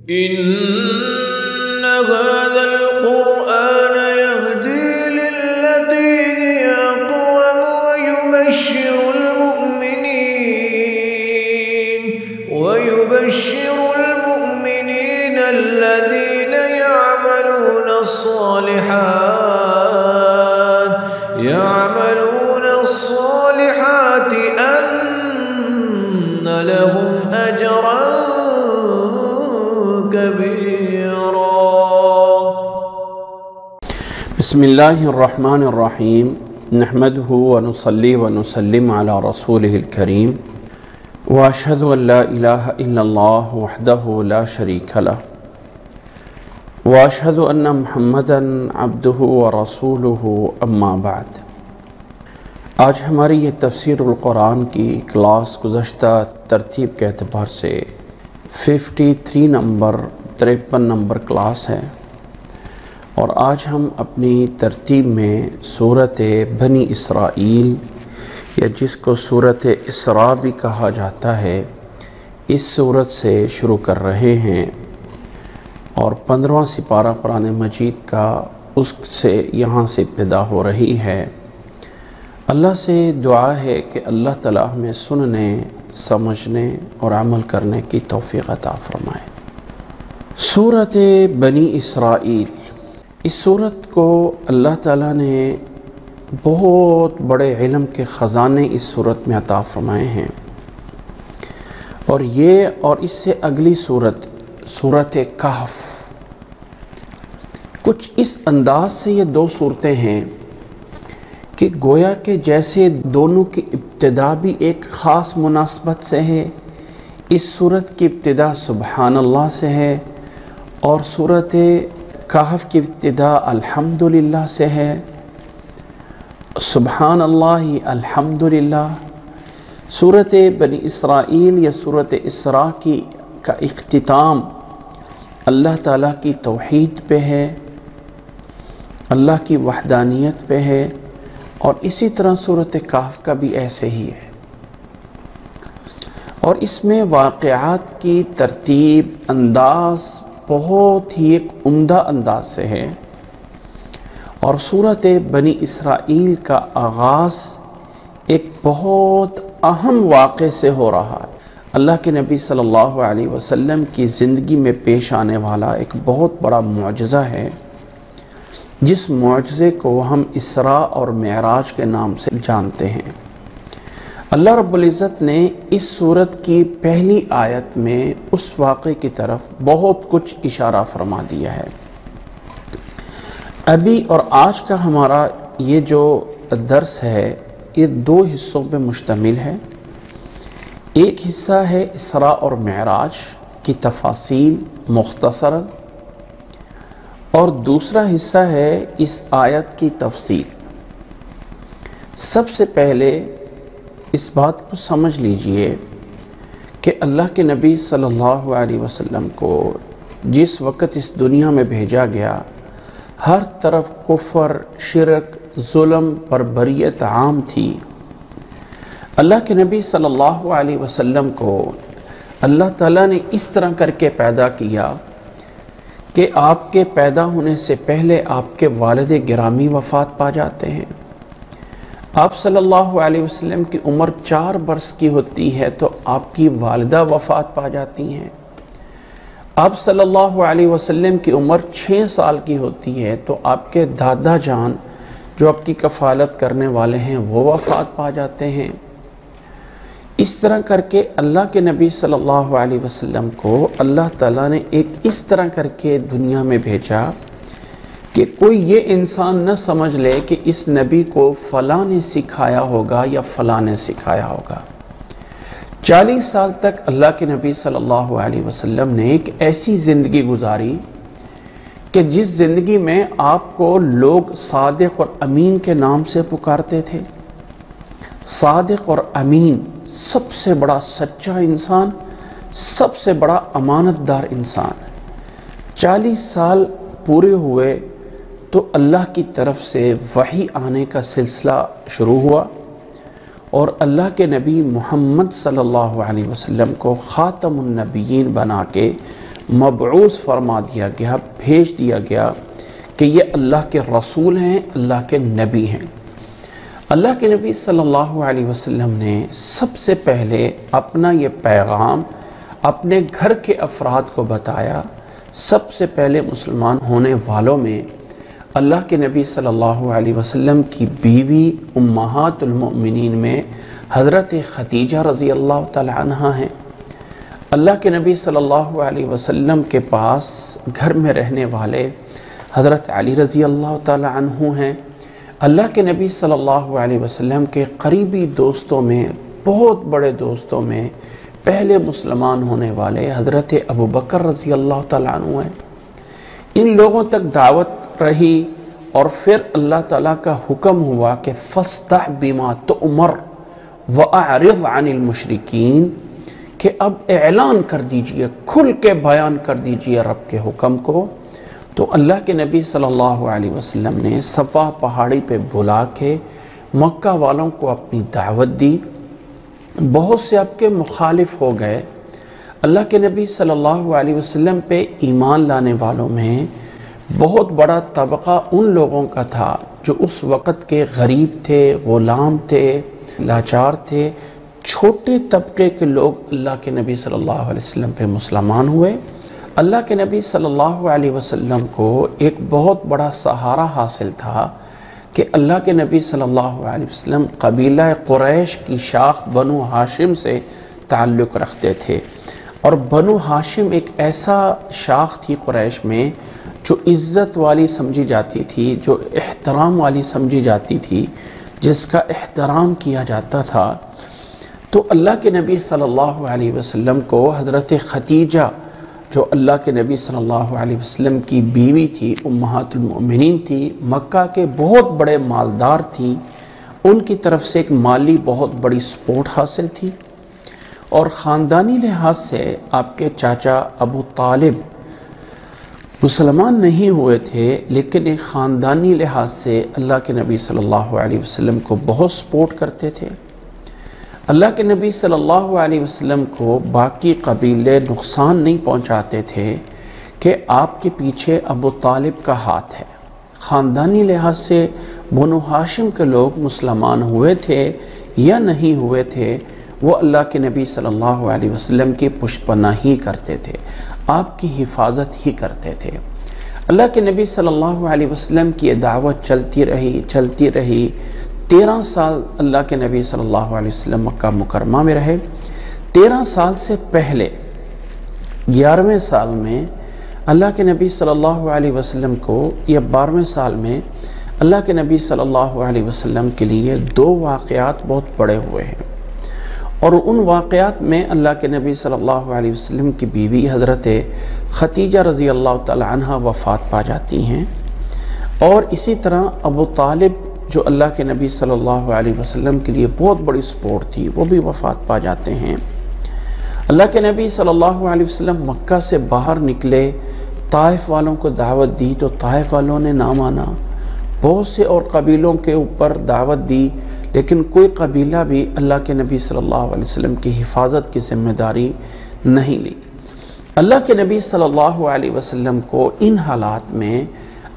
إن هذا القرآن يهدي للتي هي أقوم ويبشر المؤمنين الذين يعملون الصالحات أن لهم أجرا كبيرا. بسم الله الرحمن الرحيم. نحمده ونصلي ونسلم على رسوله الكريم وأشهد أن لا إله إلا الله وحده لا شريك له وأشهد أن محمدًا عبده ورسوله أما بعد. آج ہماری یہ تفسیر القرآن کی کلاس گزشتہ ترتیب کے اعتبار سے 53 نمبر کلاس ہے، اور آج ہم اپنی ترتیب میں سورۃ بنی اسرائیل یا جس کو سورۃ اسراء بھی کہا جاتا ہے، اس سورت سے شروع کر رہے ہیں، اور 15واں سپارہ قرآن مجید کا اس سے یہاں سے ابتدا ہو رہی ہے۔ اللہ سے دعا ہے کہ اللہ تعالیٰ ہمیں سننے، سمجھنے اور عمل کرنے کی توفیق عطا فرمائے۔ سورۃ بنی اسرائیل، اس سورت کو اللہ تعالیٰ نے بہت بڑے علم کے خزانے اس سورت میں عطا فرمائے ہیں، اور اس سے اگلی سورت کہف، کچھ اس انداز سے یہ دو صورتیں ہیں کہ گویا کہ جیسے دونوں کی ابتدا بھی ایک خاص مناسبت سے ہے۔ اس سورت کی ابتدا سبحان اللہ سے ہے، اور سورت کہف کی ابتدا الحمدللہ سے ہے۔ سبحان اللہ الحمدللہ۔ سورت بنی اسرائیل یا سورت اسراء کا اختتام اللہ تعالیٰ کی توحید پہ ہے، اللہ کی وحدانیت پہ ہے، اور اسی طرح سورت کہف کا بھی ایسے ہی ہے، اور اس میں واقعات کی ترتیب انداز بہت ہی ایک عمدہ انداز سے ہے، اور سورت بنی اسرائیل کا آغاز ایک بہت اہم واقعے سے ہو رہا ہے۔ اللہ کے نبی صلی اللہ علیہ وسلم کی زندگی میں پیش آنے والا ایک بہت بڑا معجزہ ہے، جس معجزے کو ہم اسراء اور معراج کے نام سے جانتے ہیں۔ اللہ رب العزت نے اس سورت کی پہلی آیت میں اس واقعے کی طرف بہت کچھ اشارہ فرما دیا ہے۔ ابھی اور آج کا ہمارا یہ جو درس ہے، یہ دو حصوں پہ مشتمل ہے۔ ایک حصہ ہے اسراء اور معراج کی تفاصیل مختصراً، اور دوسرا حصہ ہے اس آیت کی تفصیل۔ سب سے پہلے اس بات کو سمجھ لیجئے کہ اللہ کے نبی صلی اللہ علیہ وسلم کو جس وقت اس دنیا میں بھیجا گیا، ہر طرف کفر، شرک، ظلم، بربریت عام تھی۔ اللہ کے نبی صلی اللہ علیہ وسلم کو اللہ تعالیٰ نے اس طرح کر کے پیدا کیا کہ آپ کے پیدا ہونے سے پہلے آپ کے والد گرامی وفات پا جاتے ہیں۔ آپ صلی اللہ علیہ وسلم کی عمر 4 برس کی ہوتی ہے تو آپ کی والدہ وفات پا جاتی ہیں۔ آپ صلی اللہ علیہ وسلم کی عمر 6 سال کی ہوتی ہے تو آپ کے دادا جان جو آپ کی کفالت کرنے والے ہیں وہ وفات پا جاتے ہیں۔ اس طرح کر کے اللہ کے نبی صلی اللہ علیہ وسلم کو اللہ تعالیٰ نے ایک اس طرح کر کے دنیا میں بھیجا کہ کوئی یہ انسان نہ سمجھ لے کہ اس نبی کو فلاں نے سکھایا ہوگا یا فلاں نے سکھایا ہوگا۔ 40 سال تک اللہ کے نبی صلی اللہ علیہ وسلم نے ایک ایسی زندگی گزاری کہ جس زندگی میں آپ کو لوگ صادق اور امین کے نام سے پکارتے تھے۔ صادق اور امین، سب سے بڑا سچا انسان، سب سے بڑا امانت دار انسان۔ 40 سال پورے ہوئے تو اللہ کی طرف سے وحی آنے کا سلسلہ شروع ہوا، اور اللہ کے نبی محمد صلی اللہ علیہ وسلم کو خاتم النبیین بنا کے مبعوث فرما دیا گیا، بھیج دیا گیا کہ یہ اللہ کے رسول ہیں، اللہ کے نبی ہیں۔ اللہ کے نبی صلی اللہ علیہ وسلم نے سب سے پہلے اپنا یہ پیغام اپنے گھر کے افراد کو بتایا۔ سب سے پہلے مسلمان ہونے والوں میں اللہ کے نبی صلی اللہ علیہ وسلم کی بیوی امہات المؤمنین میں حضرت خدیجہ رضی اللہ تعالی عنہ ہیں۔ اللہ کے نبی صلی اللہ علیہ وسلم کے پاس گھر میں رہنے والے حضرت علی رضی اللہ تعالی عنہ ہیں۔ اللہ کے نبی صلی اللہ علیہ وسلم کے قریبی دوستوں میں، بہت بڑے دوستوں میں پہلے مسلمان ہونے والے حضرت ابو بکر رضی اللہ تعالیٰ عنہ ہیں۔ ان لوگوں تک دعوت رہی اور پھر اللہ تعالیٰ کا حکم ہوا کہ فَاسْتَحْ بِمَا تُؤْمَرْ وَأَعْرِضْ عَنِ الْمُشْرِكِينَ، کہ اب اعلان کر دیجئے، کھل کے بیان کر دیجئے رب کے حکم کو۔ تو اللہ کے نبی صلی اللہ علیہ وسلم نے صفا پہاڑی پہ بلا کے مکہ والوں کو اپنی دعوت دی۔ بہت سے اب کے مخالف ہو گئے۔ اللہ کے نبی صلی اللہ علیہ وسلم پہ ایمان لانے والوں میں بہت بڑا طبقہ ان لوگوں کا تھا جو اس وقت کے غریب تھے، غلام تھے، لاچار تھے۔ چھوٹے طبقے کے لوگ اللہ کے نبی صلی اللہ علیہ وسلم پہ مسلمان ہوئے۔ اللہ کے نبی صلی اللہ علیہ وسلم کو ایک بہت بڑا سہارا حاصل تھا کہ اللہ کے نبی صلی اللہ علیہ وسلم قبیلہ قریش کی شاخ بنو ہاشم سے تعلق رکھتے تھے، اور بنو ہاشم ایک ایسا شاخ تھی قریش میں جو عزت والی سمجھی جاتی تھی، جو احترام والی سمجھی جاتی تھی، جس کا احترام کیا جاتا تھا۔ تو اللہ کے نبی صلی اللہ علیہ وسلم کو حضرت خدیجہ، جو اللہ کے نبی صلی اللہ علیہ وسلم کی بیوی تھی، امہات المؤمنین تھی، مکہ کے بہت بڑے مالدار تھی، ان کی طرف سے ایک مالی بہت بڑی سپورٹ حاصل تھی۔ اور خاندانی لحاظ سے آپ کے چاچا ابو طالب مسلمان نہیں ہوئے تھے، لیکن ایک خاندانی لحاظ سے اللہ کے نبی صلی اللہ علیہ وسلم کو بہت سپورٹ کرتے تھے۔ اللہ کے نبی صلی اللہ علیہ وسلم کو باقی قبیلے نقصان نہیں پہنچاتے تھے کہ آپ کے پیچھے ابو طالب کا ہاتھ ہے۔ خاندانی لحاظ سے بنو ہاشم کے لوگ مسلمان ہوئے تھے یا نہیں ہوئے تھے، وہ اللہ کے نبی صلی اللہ علیہ وسلم کی پشت پناہی کرتے تھے، آپ کی حفاظت ہی کرتے تھے۔ اللہ کے نبی صلی اللہ علیہ وسلم کی دعوت چلتی رہی 13 سال اللہ کے نبی صلی اللہ علیہ وسلم مکہ مکرمہ میں رہے۔ 13 سال سے پہلے 11ویں سال میں اللہ کے نبی صلی اللہ علیہ وسلم کو، یا 12ویں سال میں اللہ کے نبی صلی اللہ علیہ وسلم کے لیے 2 واقعات بہت بڑے ہوئے ہیں، اور ان واقعات میں اللہ کے نبی صلی اللہ علیہ وسلم کی بیوی حضرت خدیجہ رضی اللہ تعالی عنہ وفات پا جاتی ہیں، اور اسی طرح ابو طالب جو اللہ کے نبی صلی اللہ علیہ وسلم کے لیے بہت بڑی سپورٹ تھی، وہ بھی وفات پا جاتے ہیں۔ اللہ کے نبی صلی اللہ علیہ وسلم مکہ سے باہر نکلے، طائف والوں کو دعوت دی تو طائف والوں نے نہ مانا، بہت سے اور قبیلوں کے اوپر دعوت دی، لیکن کوئی قبیلہ بھی اللہ کے نبی صلی اللہ علیہ وسلم کی حفاظت کی ذمہ داری نہیں لی۔ اللہ کے نبی صلی اللہ علیہ وسلم کو ان حالات میں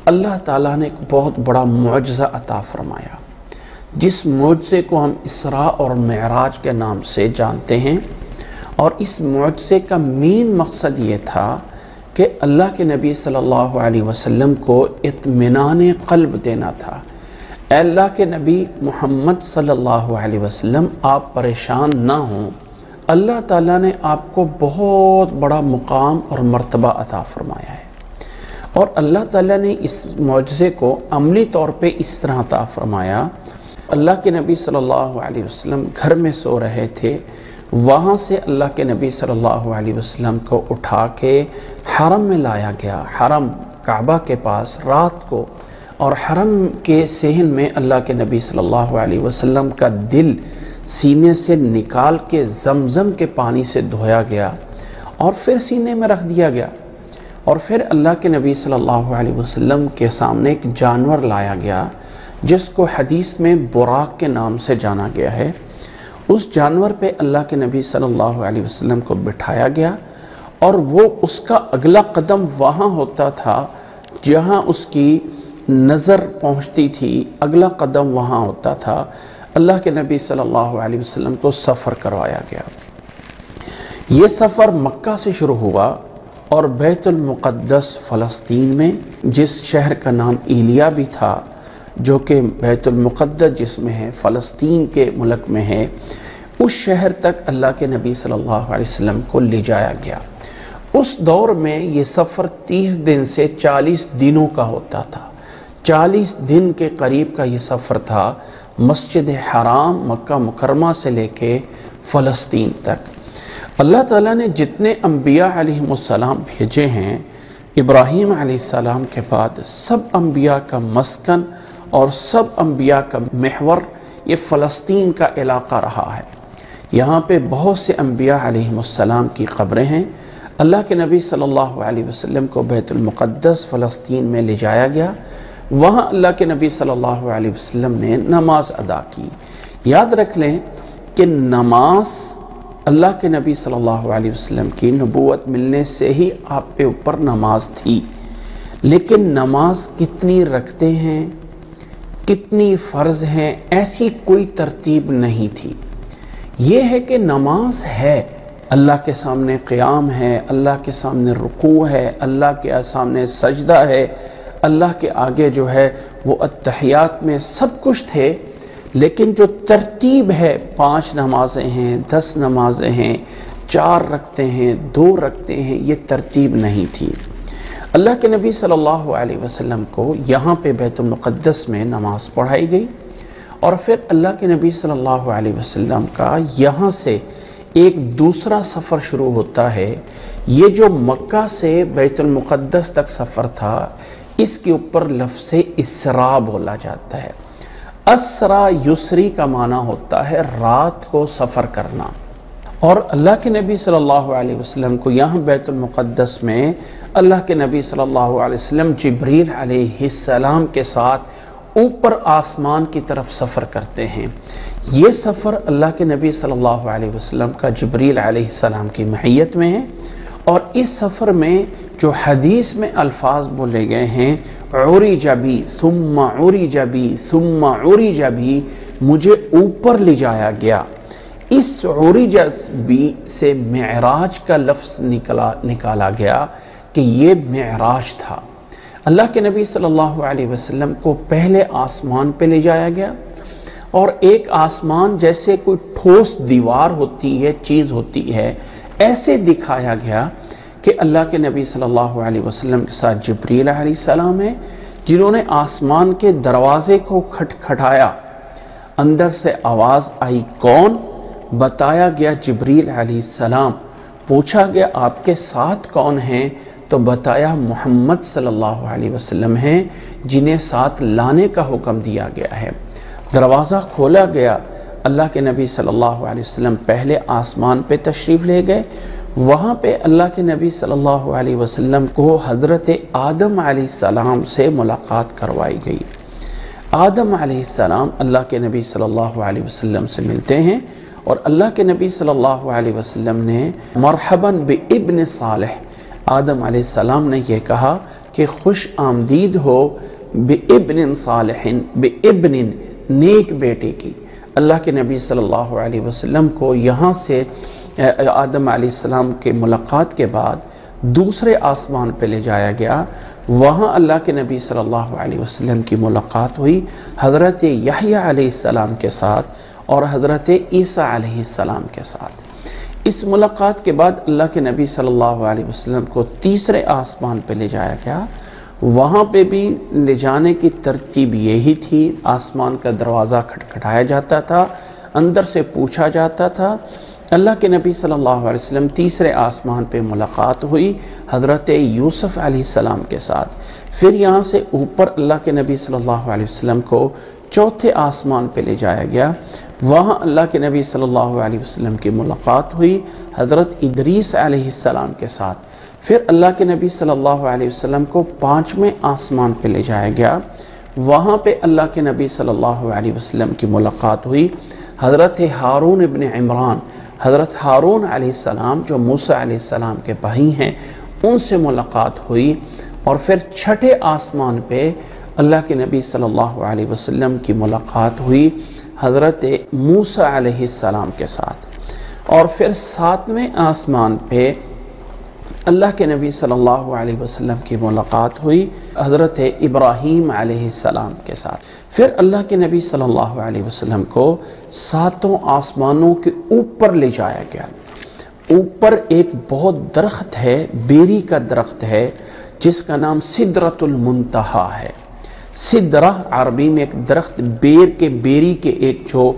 اللہ تعالیٰ نے ایک بہت بڑا معجزہ عطا فرمایا، جس معجزے کو ہم اسراء اور معراج کے نام سے جانتے ہیں، اور اس معجزے کا مین مقصد یہ تھا کہ اللہ کے نبی صلی اللہ علیہ وسلم کو اطمینان قلب دینا تھا۔ اے اللہ کے نبی محمد صلی اللہ علیہ وسلم، آپ پریشان نہ ہوں، اللہ تعالیٰ نے آپ کو بہت بڑا مقام اور مرتبہ عطا فرمایا ہے۔ اور اللہ تعالیٰ نے اس معجزے کو عملی طور پہ اس طرح عطا فرمایا، اللہ کے نبی صلی اللہ علیہ وسلم گھر میں سو رہے تھے، وہاں سے اللہ کے نبی صلی اللہ علیہ وسلم کو اٹھا کے حرم میں لایا گیا، حرم کعبہ کے پاس رات کو، اور حرم کے صحن میں اللہ کے نبی صلی اللہ علیہ وسلم کا دل سینے سے نکال کے زمزم کے پانی سے دھویا گیا اور پھر سینے میں رکھ دیا گیا، اور پھر اللہ کے نبی صلی اللہ علیہ وسلم کے سامنے ایک جانور لایا گیا جس کو حدیث میں براق کے نام سے جانا گیا ہے۔ اس جانور پہ اللہ کے نبی صلی اللہ علیہ وسلم کو بٹھایا گیا، اور وہ اس کا اگلا قدم وہاں ہوتا تھا جہاں اس کی نظر پہنچتی تھی، اگلا قدم وہاں ہوتا تھا۔ اللہ کے نبی صلی اللہ علیہ وسلم کو سفر کروایا گیا۔ یہ سفر مکہ سے شروع ہوا اور بیت المقدس فلسطین میں، جس شہر کا نام ایلیا بھی تھا، جو کہ بیت المقدس جس میں ہے، فلسطین کے ملک میں ہے، اس شہر تک اللہ کے نبی صلی اللہ علیہ وسلم کو لے جایا گیا۔ اس دور میں یہ سفر 30 دن سے 40 دنوں کا ہوتا تھا۔ 40 دن کے قریب کا یہ سفر تھا، مسجد حرام مکہ مکرمہ سے لے کے فلسطین تک۔ اللہ تعالیٰ نے جتنے انبیاء علیہم السلام بھیجے ہیں، ابراہیم علیہ السلام کے بعد سب انبیاء کا مسکن اور سب انبیاء کا محور یہ فلسطین کا علاقہ رہا ہے۔ یہاں پہ بہت سے انبیاء علیہم السلام کی قبریں ہیں۔ اللہ کے نبی صلی اللہ علیہ وسلم کو بیت المقدس فلسطین میں لے جایا گیا، وہاں اللہ کے نبی صلی اللہ علیہ وسلم نے نماز ادا کی۔ یاد رکھ لیں کہ نماز اللہ کے نبی صلی اللہ علیہ وسلم کی نبوت ملنے سے ہی آپ پہ اوپر نماز تھی، لیکن نماز کتنی رکھتے ہیں، کتنی فرض ہیں، ایسی کوئی ترتیب نہیں تھی۔ یہ ہے کہ نماز ہے، اللہ کے سامنے قیام ہے، اللہ کے سامنے رکوع ہے، اللہ کے سامنے سجدہ ہے، اللہ کے آگے جو ہے وہ التحیات میں سب کچھ تھے، لیکن جو ترتیب ہے 5 نمازیں ہیں، 10 نمازیں ہیں، 4 رکھتے ہیں، 2 رکھتے ہیں، یہ ترتیب نہیں تھی۔ اللہ کے نبی صلی اللہ علیہ وسلم کو یہاں پہ بیت المقدس میں نماز پڑھائی گئی، اور پھر اللہ کے نبی صلی اللہ علیہ وسلم کا یہاں سے ایک دوسرا سفر شروع ہوتا ہے۔ یہ جو مکہ سے بیت المقدس تک سفر تھا، اس کے اوپر لفظ اسراء بولا جاتا ہے۔ اسرا یسری کا معنی ہوتا ہے رات کو سفر کرنا، اور اللہ کے نبی صلی اللہ علیہ وسلم کو یہاں بیت المقدس میں اللہ کے نبی صلی اللہ علیہ وسلم جبریل علیہ السلام کے ساتھ اوپر آسمان کی طرف سفر کرتے ہیں۔ یہ سفر اللہ کے نبی صلی اللہ علیہ وسلم کا جبریل علیہ السلام کی معیت میں ہے، اور اس سفر میں جو حدیث میں الفاظ بولے گئے ہیں، عُرِجَ بِی ثُمَّ عُرِجَ بِی ثُمَّ عُرِجَ بِی، مجھے اوپر لے جایا گیا۔ اس عُرِجَ بِی سے معراج کا لفظ نکالا گیا کہ یہ معراج تھا۔ اللہ کے نبی صلی اللہ علیہ وسلم کو پہلے آسمان پہ لے جایا گیا، اور ایک آسمان جیسے کوئی ٹھوس دیوار ہوتی ہے، چیز ہوتی ہے، ایسے دکھایا گیا کہ اللہ کے نبی صلی اللہ علیہ وسلم کے ساتھ جبریل علیہ السلام ہے، جنہوں نے آسمان کے دروازے کو کھٹکھٹایا۔ اندر سے آواز آئی، کون؟ بتایا گیا جبریل علیہ السلام۔ پوچھا گیا آپ کے ساتھ کون ہیں؟ تو بتایا محمد صلی اللہ علیہ وسلم ہیں، جنہیں ساتھ لانے کا حکم دیا گیا ہے۔ دروازہ کھولا گیا، اللہ کے نبی صلی اللہ علیہ وسلم پہلے آسمان پہ تشریف لے گئے۔ وہاں پہ اللہ کے نبی صلی اللہ علیہ وسلم کو حضرت آدم علیہ السلام سے ملاقات کروائی گئی۔ آدم علیہ السلام اللہ کے نبی صلی اللہ علیہ وسلم سے ملتے ہیں، اور اللہ کے نبی صلی اللہ علیہ وسلم نے مرحباً بابن صالح، آدم علیہ السلام نے یہ کہا کہ خوش آمدید ہو بابن صالح، بابن نیک بیٹے کی۔ اللہ کے نبی صلی اللہ علیہ وسلم کو یہاں سے آدم علیہ السلام کے ملاقات کے بعد دوسرے آسمان پہ لے جایا گیا۔ وہاں اللہ کے نبی صلی اللہ علیہ وسلم کی ملاقات ہوئی حضرت یحییٰ علیہ السلام کے ساتھ اور حضرت عیسیٰ علیہ السلام کے ساتھ۔ اس ملاقات کے بعد اللہ کے نبی صلی اللہ علیہ وسلم کو تیسرے آسمان پہ لے جایا گیا۔ وہاں پہ بھی لے جانے کی ترتیب یہی تھی، آسمان کا دروازہ کھٹکھٹایا جاتا تھا، اندر سے پوچھا جاتا تھا۔ اللہ کے نبی صلی اللہ علیہ وسلم تیسرے آسمان پہ ملاقات ہوئی حضرت یوسف علیہ السلام کے ساتھ۔ پھر یہاں سے اوپر اللہ کے نبی صلی اللہ علیہ وسلم کو چوتھے آسمان پہ لے جایا گیا۔ وہاں اللہ کے نبی صلی اللہ علیہ وسلم کی ملاقات ہوئی حضرت ادریس علیہ السلام کے ساتھ۔ پھر اللہ کے نبی صلی اللہ علیہ وسلم کو 5ویں آسمان پہ لے جایا گیا۔ وہاں پہ اللہ کے نبی صلی اللہ علیہ وسلم کی ملاقات ہوئی حضرت ہارون ابن عمران حضرت ہارون علیہ السلام جو موسیٰ علیہ السلام کے بھائی ہیں ان سے ملاقات ہوئی، اور پھر چھٹے آسمان پہ اللہ کے نبی صلی اللہ علیہ وسلم کی ملاقات ہوئی حضرت موسیٰ علیہ السلام کے ساتھ، اور پھر ساتویں آسمان پہ اللہ کے نبی صلی اللہ علیہ وسلم کی ملاقات ہوئی حضرت ابراہیم علیہ السلام کے ساتھ۔ پھر اللہ کے نبی صلی اللہ علیہ وسلم کو ساتوں آسمانوں کے اوپر لے جایا گیا۔ اوپر ایک بہت درخت ہے، بیری کا درخت ہے، جس کا نام سدرۃ المنتہا ہے۔ سدرہ عربی میں ایک درخت، بیری کے ایک جو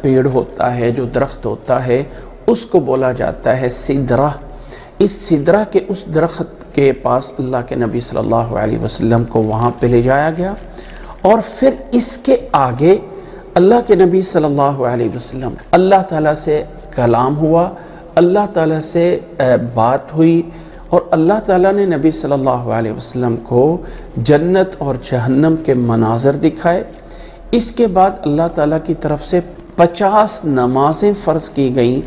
پیڑ ہوتا ہے، جو درخت ہوتا ہے، اس کو بولا جاتا ہے سدرہ۔ اس سدرہ کے اس درخت کے پاس اللہ کے نبی صلی اللہ علیہ وسلم کو وہاں پہ لے جایا گیا، اور پھر اس کے آگے اللہ کے نبی صلی اللہ علیہ وسلم اللہ تعالیٰ سے کلام ہوا، اللہ تعالیٰ سے بات ہوئی، اور اللہ تعالیٰ نے نبی صلی اللہ علیہ وسلم کو جنت اور جہنم کے مناظر دکھائے۔ اس کے بعد اللہ تعالیٰ کی طرف سے 50 نمازیں فرض کی گئیں،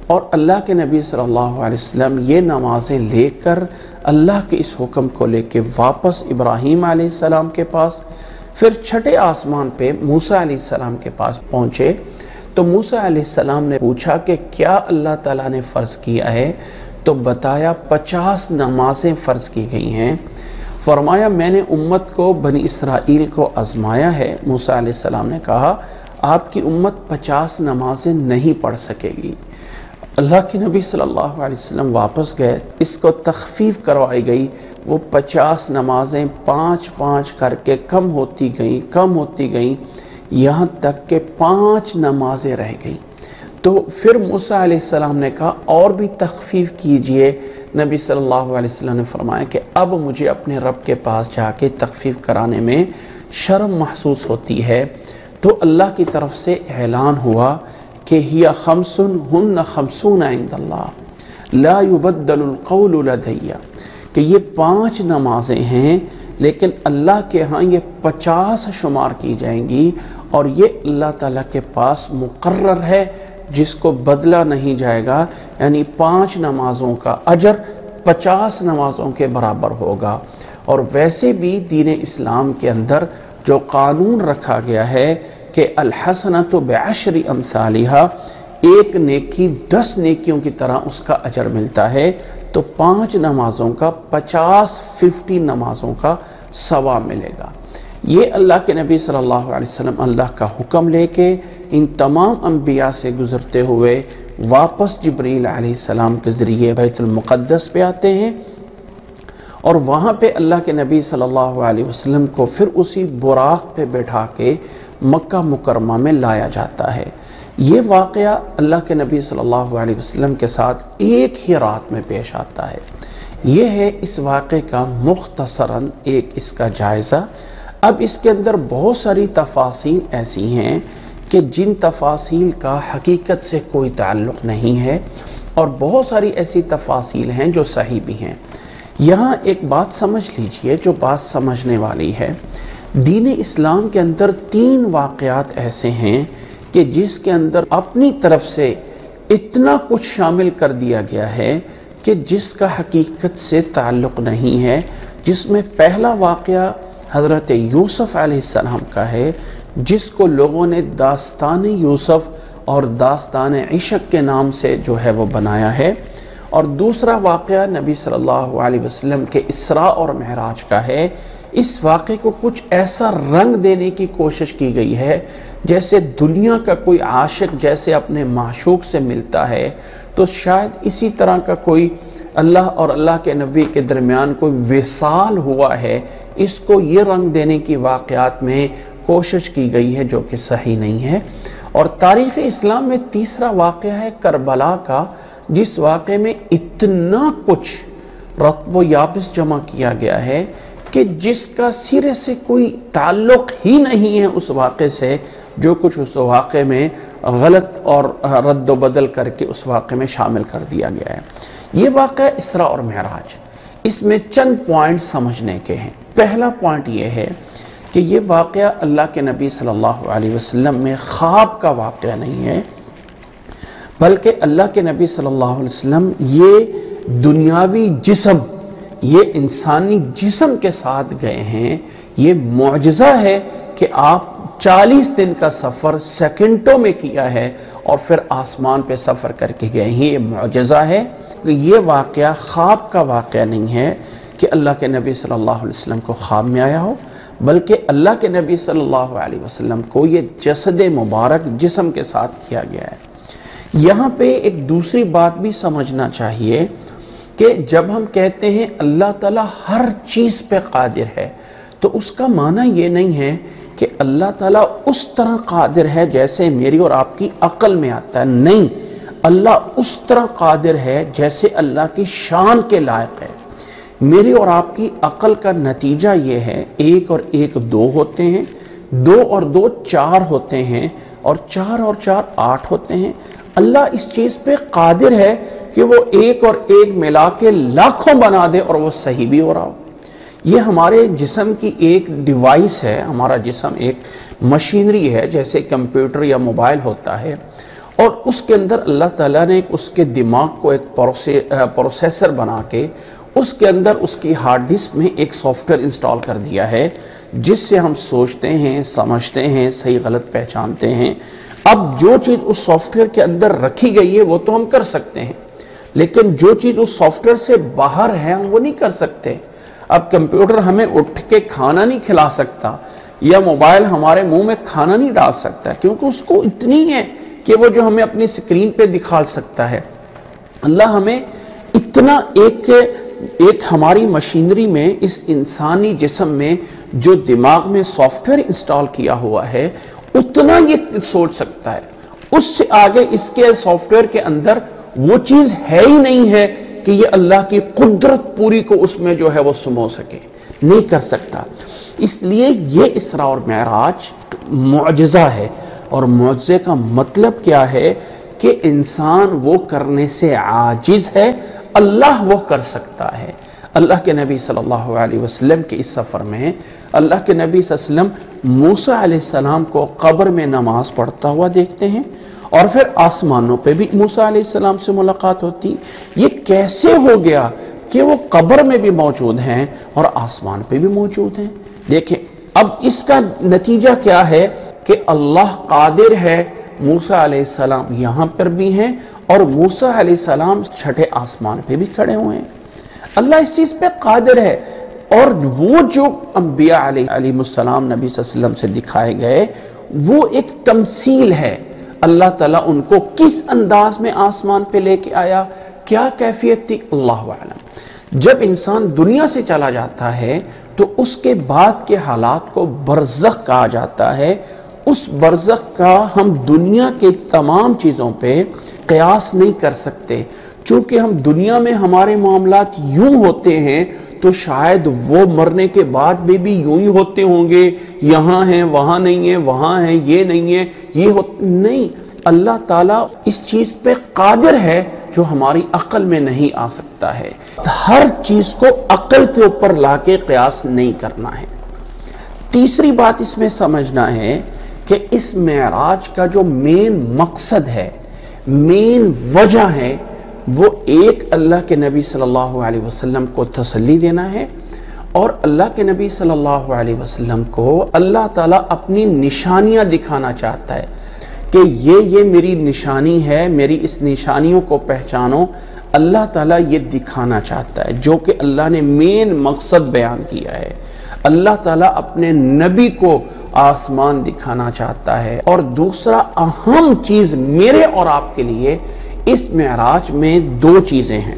اور اللہ کے نبی صلی اللہ علیہ وسلم یہ نمازیں لے کر اللہ کے اس حکم کو لے کے واپس ابراہیم علیہ السلام کے پاس، پھر چھٹے آسمان پہ موسیٰ علیہ السلام کے پاس پہنچے۔ تو موسیٰ علیہ السلام نے پوچھا کہ کیا اللہ تعالیٰ نے فرض کیا ہے؟ تو بتایا 50 نمازیں فرض کی گئی ہیں۔ فرمایا میں نے امت کو، بنی اسرائیل کو آزمایا ہے۔ موسیٰ علیہ السلام نے کہا آپ کی امت 50 نمازیں نہیں پڑھ سکے گی۔ اللہ کے نبی صلی اللہ علیہ وسلم واپس گئے، اس کو تخفیف کروائی گئی، وہ 50 نمازیں 5 کر کے کم ہوتی گئیں یہاں تک کہ 5 نمازیں رہ گئیں۔ تو پھر موسیٰ علیہ السلام نے کہا اور بھی تخفیف کیجئے۔ نبی صلی اللہ علیہ وسلم نے فرمایا کہ اب مجھے اپنے رب کے پاس جا کے تخفیف کرانے میں شرم محسوس ہوتی ہے۔ تو اللہ کی طرف سے اعلان ہوا کہ ہی خمسن ہن خمسون عند اللہ لا يبدل القول لدی، کہ یہ 5 نمازیں ہیں لیکن اللہ کے ہاں یہ 50 شمار کی جائیں گی، اور یہ اللہ تعالیٰ کے پاس مقرر ہے جس کو بدلا نہیں جائے گا، یعنی 5 نمازوں کا اجر 50 نمازوں کے برابر ہوگا۔ اور ویسے بھی دین اسلام کے اندر جو قانون رکھا گیا ہے کہ الحسنۃ بعشر امثالہا، ایک نیکی 10 نیکیوں کی طرح اس کا اجر ملتا ہے، تو 5 نمازوں کا 50 نمازوں کا ثواب ملے گا۔ یہ اللہ کے نبی صلی اللہ علیہ وسلم اللہ کا حکم لے کے ان تمام انبیاء سے گزرتے ہوئے واپس جبریل علیہ السلام کے ذریعے بیت المقدس پہ آتے ہیں، اور وہاں پہ اللہ کے نبی صلی اللہ علیہ وسلم کو پھر اسی براق پہ بیٹھا کے مکہ مکرمہ میں لایا جاتا ہے۔ یہ واقعہ اللہ کے نبی صلی اللہ علیہ وسلم کے ساتھ ایک ہی رات میں پیش آتا ہے۔ یہ ہے اس واقعے کا مختصراً ایک اس کا جائزہ۔ اب اس کے اندر بہت ساری تفاصیل ایسی ہیں کہ جن تفاصیل کا حقیقت سے کوئی تعلق نہیں ہے، اور بہت ساری ایسی تفاصیل ہیں جو صحیح بھی ہیں۔ یہاں ایک بات سمجھ لیجئے جو بات سمجھنے والی ہے۔ دین اسلام کے اندر 3 واقعات ایسے ہیں کہ جس کے اندر اپنی طرف سے اتنا کچھ شامل کر دیا گیا ہے کہ جس کا حقیقت سے تعلق نہیں ہے، جس میں پہلا واقعہ حضرت یوسف علیہ السلام کا ہے، جس کو لوگوں نے داستان یوسف اور داستان عشق کے نام سے جو ہے وہ بنایا ہے، اور دوسرا واقعہ نبی صلی اللہ علیہ وسلم کے اسراء اور معراج کا ہے۔ اس واقعے کو کچھ ایسا رنگ دینے کی کوشش کی گئی ہے جیسے دنیا کا کوئی عاشق جیسے اپنے معشوق سے ملتا ہے، تو شاید اسی طرح کا کوئی اللہ اور اللہ کے نبی کے درمیان کوئی وصال ہوا ہے، اس کو یہ رنگ دینے کی واقعات میں کوشش کی گئی ہے جو کہ صحیح نہیں ہے۔ اور تاریخ اسلام میں تیسرا واقعہ ہے کربلا کا، جس واقعے میں اتنا کچھ رطب و یابس جمع کیا گیا ہے کہ جس کا سرے سے کوئی تعلق ہی نہیں ہے اس واقعے سے، جو کچھ اس واقعے میں غلط اور رد و بدل کر کے اس واقعے میں شامل کر دیا گیا ہے۔ یہ واقعہ اسراء اور معراج، اس میں چند پوائنٹ سمجھنے کے ہیں۔ پہلا پوائنٹ یہ ہے کہ یہ واقعہ اللہ کے نبی صلی اللہ علیہ وسلم میں خواب کا واقعہ نہیں ہے، بلکہ اللہ کے نبی صلی اللہ علیہ وسلم یہ دنیاوی جسم، یہ انسانی جسم کے ساتھ گئے ہیں۔ یہ معجزہ ہے کہ آپ 40 دن کا سفر سیکنڈوں میں کیا ہے اور پھر آسمان پہ سفر کر کے گئے ہیں۔ یہ معجزہ ہے۔ یہ واقعہ خواب کا واقعہ نہیں ہے کہ اللہ کے نبی صلی اللہ علیہ وسلم کو خواب میں آیا ہو، بلکہ اللہ کے نبی صلی اللہ علیہ وسلم کو یہ جسد مبارک جسم کے ساتھ کیا گیا ہے۔ یہاں پہ ایک دوسری بات بھی سمجھنا چاہیے کہ جب ہم کہتے ہیں اللہ تعالیٰ ہر چیز پہ قادر ہے، تو اس کا معنی یہ نہیں ہے کہ اللہ تعالیٰ اس طرح قادر ہے جیسے میری اور آپ کی عقل میں آتا ہے۔ نہیں، اللہ اس طرح قادر ہے جیسے اللہ کی شان کے لائق ہے۔ میری اور آپ کی عقل کا نتیجہ یہ ہے، 1 اور 1 2 ہوتے ہیں، 2 اور 2 4 ہوتے ہیں، اور 4 اور 4 8 ہوتے ہیں۔ اللہ اس چیز پہ قادر ہے کہ وہ 1 اور 1 ملا کے لاکھوں بنا دے اور وہ صحیح بھی ہو رہا ہو۔ یہ ہمارے جسم کی ایک ڈیوائس ہے، ہمارا جسم ایک مشینری ہے، جیسے کمپیوٹر یا موبائل ہوتا ہے، اور اس کے اندر اللہ تعالیٰ نے اس کے دماغ کو ایک پروسیسر بنا کے اس کے اندر اس کی ہارڈ ڈسک میں ایک سافٹ ویئر انسٹال کر دیا ہے، جس سے ہم سوچتے ہیں، سمجھتے ہیں، صحیح غلط پہچانتے ہیں۔ اب جو چیز اس سافٹ ویئر کے اندر رکھی گئی ہے وہ تو ہم کر سکتے ہیں، لیکن جو چیز اس سافٹ ویئر سے باہر ہے ہم وہ نہیں کر سکتے۔ اب کمپیوٹر ہمیں اٹھ کے کھانا نہیں کھلا سکتا، یا موبائل ہمارے منہ میں کھانا نہیں ڈال سکتا، کیونکہ اس کو اتنی ہے کہ وہ جو ہمیں اپنی سکرین پہ دکھا سکتا ہے۔ اللہ ہمیں اتنا ایک ہماری مشینری میں، اس انسانی جسم میں جو دماغ میں سافٹ ویئر انسٹال کیا ہوا ہے، اتنا یہ سوچ سکتا ہے۔ اس سے آگے اس کے سافٹ ویئر کے اندر وہ چیز ہے ہی نہیں ہے کہ یہ اللہ کی قدرت پوری کو اس میں جو ہے وہ سمو سکے، نہیں کر سکتا۔ اس لیے یہ اسراء اور معراج معجزہ ہے، اور معجزے کا مطلب کیا ہے کہ انسان وہ کرنے سے عاجز ہے، اللہ وہ کر سکتا ہے۔ اللہ کے نبی صلی اللہ علیہ وسلم کے اس سفر میں اللہ کے نبی صلی اللہ علیہ وسلم موسیٰ علیہ السلام کو قبر میں نماز پڑھتا ہوا دیکھتے ہیں، اور پھر آسمانوں پہ بھی موسیٰ علیہ السلام سے ملاقات ہوتی۔ یہ کیسے ہو گیا کہ وہ قبر میں بھی موجود ہیں اور آسمان پہ بھی موجود ہیں؟ دیکھیں، اب اس کا نتیجہ کیا ہے کہ اللہ قادر ہے، موسیٰ علیہ السلام یہاں پر بھی ہیں، اور موسیٰ علیہ السلام چھٹے آسمان پہ بھی کھڑے ہوئے ہیں۔ اللہ اس چیز پہ قادر ہے، اور وہ جو انبیاء علیہ السلام نبی صلی اللہ علیہ وسلم سے دکھائے گئے وہ ایک تمثیل ہے۔ اللہ تعالیٰ ان کو کس انداز میں آسمان پہ لے کے آیا، کیا کیفیت تھی، اللہ اعلم۔ جب انسان دنیا سے چلا جاتا ہے تو اس کے بعد کے حالات کو برزخ کہا جاتا ہے۔ اس برزخ کا ہم دنیا کے تمام چیزوں پہ قیاس نہیں کر سکتے، چونکہ ہم دنیا میں ہمارے معاملات یوں ہوتے ہیں تو شاید وہ مرنے کے بعد بھی یوں ہی ہوتے ہوں گے، یہاں ہیں وہاں نہیں ہیں، وہاں ہیں یہ نہیں ہے، یہ نہیں۔ اللہ تعالیٰ اس چیز پہ قادر ہے جو ہماری عقل میں نہیں آ سکتا ہے۔ ہر چیز کو عقل کے اوپر لا کے قیاس نہیں کرنا ہے۔ تیسری بات اس میں سمجھنا ہے کہ اس معراج کا جو مین مقصد ہے، مین وجہ ہے، وہ ایک اللہ کے نبی صلی اللہ علیہ وسلم کو تسلی دینا ہے، اور اللہ کے نبی صلی اللہ علیہ وسلم کو اللہ تعالیٰ اپنی نشانیاں دکھانا چاہتا ہے کہ یہ میری نشانی ہے، میری اس نشانیوں کو پہچانو۔ اللہ تعالیٰ یہ دکھانا چاہتا ہے، جو کہ اللہ نے مین مقصد بیان کیا ہے۔ اللہ تعالیٰ اپنے نبی کو آسمان دکھانا چاہتا ہے۔ اور دوسرا اہم چیز میرے اور آپ کے لیے اس معراج میں 2 چیزیں ہیں۔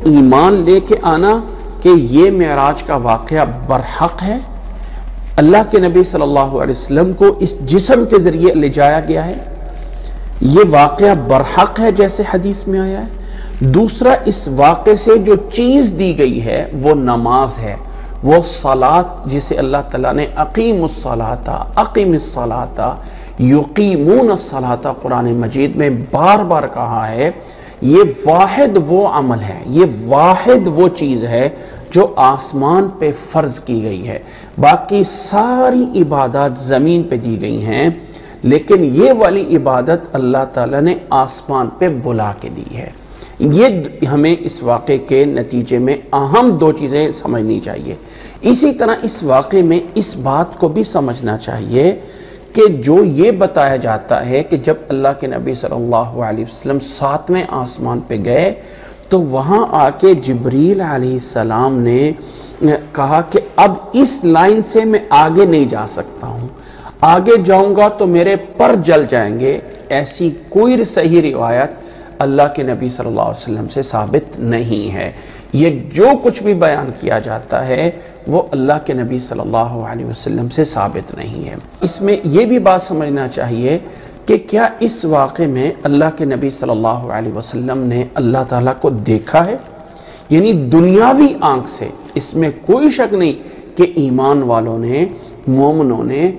ایمان لے کے آنا کہ یہ معراج کا واقعہ برحق ہے، اللہ کے نبی صلی اللہ علیہ وسلم کو اس جسم کے ذریعے لے جایا گیا ہے، یہ واقعہ برحق ہے جیسے حدیث میں آیا ہے۔ دوسرا، اس واقعے سے جو چیز دی گئی ہے وہ نماز ہے، وہ صلاۃ، جسے اللہ تعالیٰ نے اقیم الصلاۃ یقیمون الصلاۃ قرآن مجید میں بار بار کہا ہے۔ یہ واحد وہ عمل ہے، یہ واحد وہ چیز ہے جو آسمان پہ فرض کی گئی ہے، باقی ساری عبادات زمین پہ دی گئی ہیں، لیکن یہ والی عبادت اللہ تعالیٰ نے آسمان پہ بلا کے دی ہے۔ یہ ہمیں اس واقعے کے نتیجے میں اہم دو چیزیں سمجھنی چاہیے۔ اسی طرح اس واقعے میں اس بات کو بھی سمجھنا چاہیے کہ جو یہ بتایا جاتا ہے کہ جب اللہ کے نبی صلی اللہ علیہ وسلم 7ویں آسمان پہ گئے تو وہاں آ کے جبریل علیہ السلام نے کہا کہ اب اس لائن سے میں آگے نہیں جا سکتا ہوں، آگے جاؤں گا تو میرے پر جل جائیں گے۔ ایسی کوئی صحیح روایت اللہ کے نبی صلی اللہ علیہ وسلم سے ثابت نہیں ہے۔ یہ جو کچھ بھی بیان کیا جاتا ہے وہ اللہ کے نبی صلی اللہ علیہ وسلم سے ثابت نہیں ہے۔ اس میں یہ بھی بات سمجھنا چاہیے کہ کیا اس واقعے میں اللہ کے نبی صلی اللہ علیہ وسلم نے اللہ تعالیٰ کو دیکھا ہے؟ یعنی دنیاوی آنکھ سے۔ اس میں کوئی شک نہیں کہ ایمان والوں نے، مومنوں نے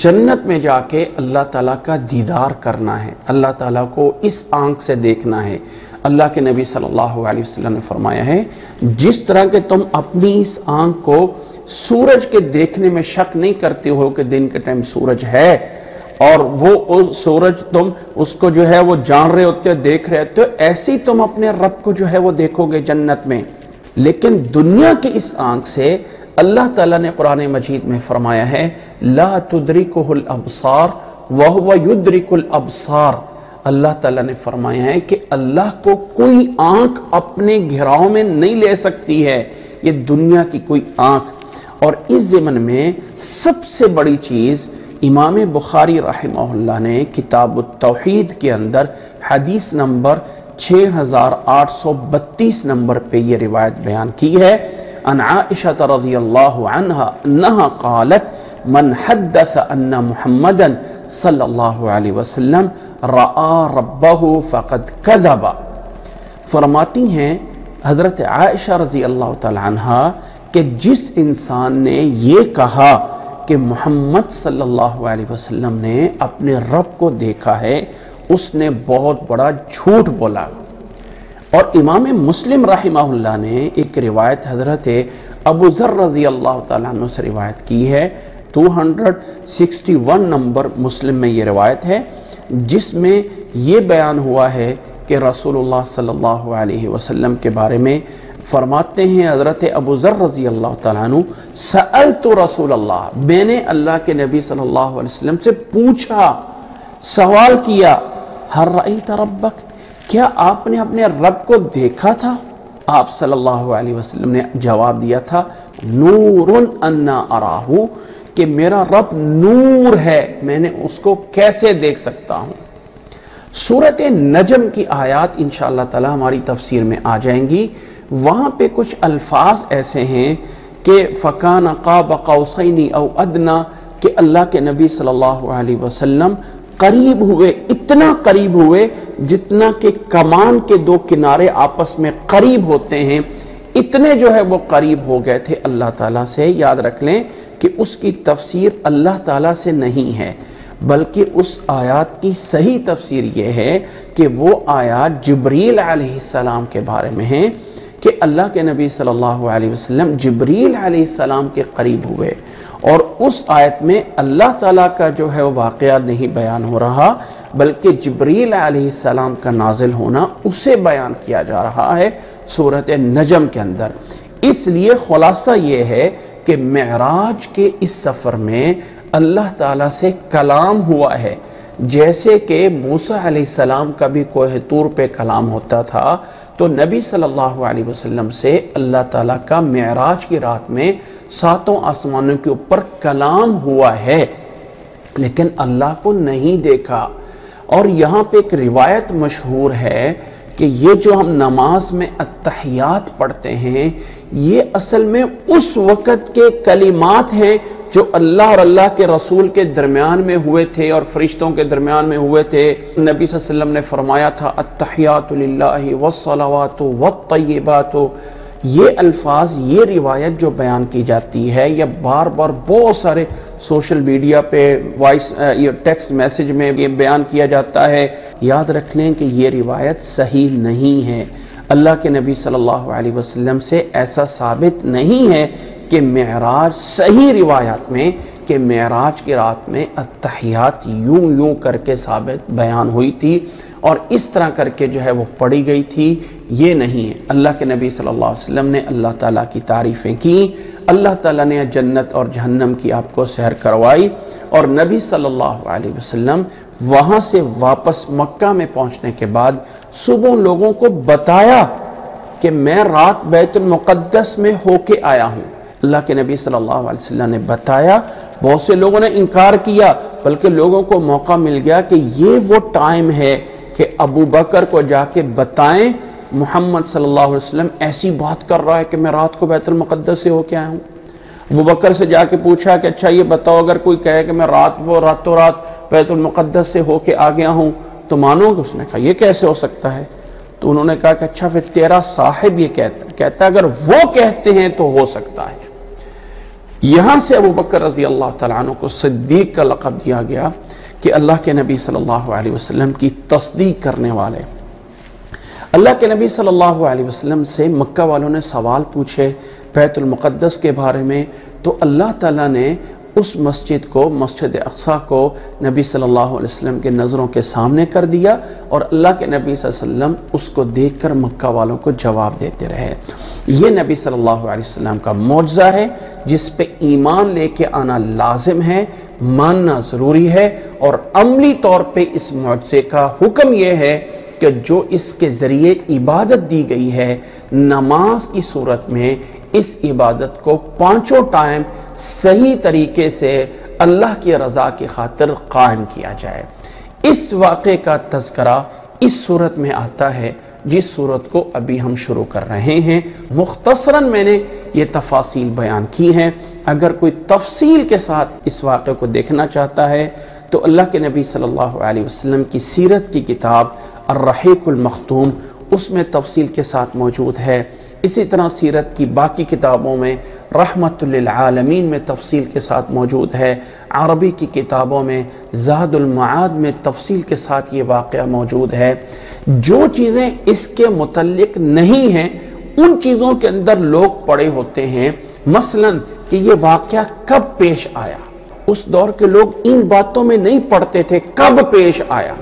جنت میں جا کے اللہ تعالیٰ کا دیدار کرنا ہے، اللہ تعالیٰ کو اس آنکھ سے دیکھنا ہے۔ اللہ کے نبی صلی اللہ علیہ وسلم نے فرمایا ہے جس طرح کہ تم اپنی اس آنکھ کو سورج کے دیکھنے میں شک نہیں کرتے ہو کہ دن کے ٹائم سورج ہے، اور وہ سورج تم اس کو جو ہے وہ جان رہے ہوتے ہو، دیکھ رہے ہوتے ہو، ایسی تم اپنے رب کو جو ہے وہ دیکھو گے جنت میں۔ لیکن دنیا کی اس آنکھ سے اللہ تعالیٰ نے قرآن مجید میں فرمایا ہے لا تدرکہ الابصار وہو یدرک الابصار۔ اللہ تعالیٰ نے فرمایا ہے کہ اللہ کو کوئی آنکھ اپنے گھیراؤ میں نہیں لے سکتی ہے، یہ دنیا کی کوئی آنکھ۔ اور اس ضمن میں سب سے بڑی چیز امام بخاری رحمہ اللہ نے کتاب التوحید کے اندر حدیث نمبر 6832 نمبر پہ یہ روایت بیان کی ہے، عن عائشہ رضی اللہ عنہا انہا قالت من حدث ان محمدا صلی اللہ علیہ وسلم رآ ربہ فقد کذب۔ فرماتی ہیں حضرت عائشہ رضی اللہ تعالی عنہا کہ جس انسان نے یہ کہا کہ محمد صلی اللہ علیہ وسلم نے اپنے رب کو دیکھا ہے، اس نے بہت بڑا جھوٹ بولا۔ اور امام مسلم رحمہ اللہ نے ایک روایت حضرت ابو ذر رضی اللہ تعالیٰ عنہ سے روایت کی ہے، 261 نمبر مسلم میں یہ روایت ہے، جس میں یہ بیان ہوا ہے کہ رسول اللہ صلی اللہ علیہ وسلم کے بارے میں فرماتے ہیں حضرت ابو ذر رضی اللہ تعالیٰ عنہ سألت رسول اللہ، میں نے اللہ کے نبی صلی اللہ علیہ وسلم سے پوچھا، سوال کیا، ہل رأیت ربک، کیا آپ نے اپنے رب کو دیکھا تھا؟ آپ صلی اللہ علیہ وسلم نے جواب دیا تھا نور انا اراہو، کہ میرا رب نور ہے، میں نے اس کو کیسے دیکھ سکتا ہوں۔ سورۃ نجم کی آیات انشاءاللہ تعالی ہماری تفسیر میں آ جائیں گی، وہاں پہ کچھ الفاظ ایسے ہیں کہ فَكَانَ قَابَ قَوْسَيْنِ أَوْ أَدْنَى، کہ اللہ کے نبی صلی اللہ علیہ وسلم قریب ہوئے، اتنا قریب ہوئے جتنا کہ کمان کے دو کنارے آپس میں قریب ہوتے ہیں، اتنے جو ہے وہ قریب ہو گئے تھے اللہ تعالیٰ سے۔ یاد رکھ لیں کہ اس کی تفسیر اللہ تعالیٰ سے نہیں ہے، بلکہ اس آیات کی صحیح تفسیر یہ ہے کہ وہ آیات جبریل علیہ السلام کے بارے میں ہیں کہ اللہ کے نبی صلی اللہ علیہ وسلم جبریل علیہ السلام کے قریب ہوئے، اور اس آیت میں اللہ تعالیٰ کا جو ہے وہ واقعہ نہیں بیان ہو رہا، بلکہ جبریل علیہ السلام کا نازل ہونا اسے بیان کیا جا رہا ہے سورۃ نجم کے اندر۔ اس لیے خلاصہ یہ ہے کہ معراج کے اس سفر میں اللہ تعالیٰ سے کلام ہوا ہے، جیسے کہ موسیٰ علیہ السلام کا بھی کوہ طور پہ کلام ہوتا تھا، تو نبی صلی اللہ علیہ وسلم سے اللہ تعالیٰ کا معراج کی رات میں 7 آسمانوں کے اوپر کلام ہوا ہے، لیکن اللہ کو نہیں دیکھا۔ اور یہاں پہ ایک روایت مشہور ہے کہ یہ جو ہم نماز میں التحیات پڑھتے ہیں، یہ اصل میں اس وقت کے کلمات ہیں جو اللہ اور اللہ کے رسول کے درمیان میں ہوئے تھے اور فرشتوں کے درمیان میں ہوئے تھے۔ نبی صلی اللہ علیہ وسلم نے فرمایا تھا التحیات للہ والصلوات والطیبات۔ یہ الفاظ، یہ روایت جو بیان کی جاتی ہے، یہ بار بار بہت سارے سوشل میڈیا پہ وائس یا ٹیکسٹ میسج میں یہ بیان کیا جاتا ہے۔ یاد رکھ لیں کہ یہ روایت صحیح نہیں ہے، اللہ کے نبی صلی اللہ علیہ وسلم سے ایسا ثابت نہیں ہے کہ معراج صحیح روایات میں کہ معراج کی رات میں التحیات یوں کر کے ثابت بیان ہوئی تھی اور اس طرح کر کے جو ہے وہ پڑھی گئی تھی، یہ نہیں ہے۔ اللہ کے نبی صلی اللہ علیہ وسلم نے اللہ تعالیٰ کی تعریفیں کی، اللہ تعالیٰ نے جنت اور جہنم کی آپ کو سیر کروائی، اور نبی صلی اللہ علیہ وسلم وہاں سے واپس مکہ میں پہنچنے کے بعد صبح لوگوں کو بتایا کہ میں رات بیت المقدس میں ہو کے آیا ہوں۔ اللہ کے نبی صلی اللہ علیہ وسلم نے بتایا، بہت سے لوگوں نے انکار کیا، بلکہ لوگوں کو موقع مل گیا کہ یہ وہ ٹائم ہے کہ ابو بکر کو جا کے بتائیں محمد صلی اللہ علیہ وسلم ایسی بات کر رہا ہے کہ میں رات کو بیت المقدس سے ہو کے آیا ہوں۔ ابو بکر سے جا کے پوچھا کہ اچھا یہ بتاؤ، اگر کوئی کہے کہ میں راتوں رات بیت المقدس سے ہو کے آ گیا ہوں تو مانو گے؟ اس نے کہا یہ کیسے ہو سکتا ہے؟ تو انہوں نے کہا کہ اچھا پھر تیرا صاحب یہ کہتا اگر وہ کہتے ہیں تو ہو سکتا ہے۔ یہاں سے ابو بکر رضی اللہ تعالیٰ عنہ کو صدیق کا لقب دیا گیا کہ اللہ کے نبی صلی اللہ علیہ وسلم کی تصدیق کرنے والے۔ اللہ کے نبی صلی اللہ علیہ وسلم سے مکہ والوں نے سوال پوچھے بیت المقدس کے بارے میں، تو اللہ تعالیٰ نے اس مسجد کو، مسجد اقصی کو نبی صلی اللہ علیہ وسلم کے نظروں کے سامنے کر دیا، اور اللہ کے نبی صلی اللہ علیہ وسلم اس کو دیکھ کر مکہ والوں کو جواب دیتے رہے۔ یہ نبی صلی اللہ علیہ وسلم کا معجزہ ہے جس پہ ایمان لے کے آنا لازم ہے، ماننا ضروری ہے، اور عملی طور پہ اس معجزے کا حکم یہ ہے کہ جو اس کے ذریعے عبادت دی گئی ہے نماز کی صورت میں، اس عبادت کو پانچوں ٹائم صحیح طریقے سے اللہ کی رضا کی خاطر قائم کیا جائے۔ اس واقعے کا تذکرہ اس صورت میں آتا ہے جس صورت کو ابھی ہم شروع کر رہے ہیں۔ مختصراً میں نے یہ تفاصیل بیان کی ہیں، اگر کوئی تفصیل کے ساتھ اس واقعے کو دیکھنا چاہتا ہے تو اللہ کے نبی صلی اللہ علیہ وسلم کی سیرت کی کتاب الرحیق المختوم، اس میں تفصیل کے ساتھ موجود ہے۔ اسی طرح سیرت کی باقی کتابوں میں رحمت للعالمین میں تفصیل کے ساتھ موجود ہے، عربی کی کتابوں میں زاد المعاد میں تفصیل کے ساتھ یہ واقعہ موجود ہے۔ جو چیزیں اس کے متعلق نہیں ہیں ان چیزوں کے اندر لوگ پڑے ہوتے ہیں، مثلا کہ یہ واقعہ کب پیش آیا، اس دور کے لوگ ان باتوں میں نہیں پڑھتے تھے کب پیش آیا۔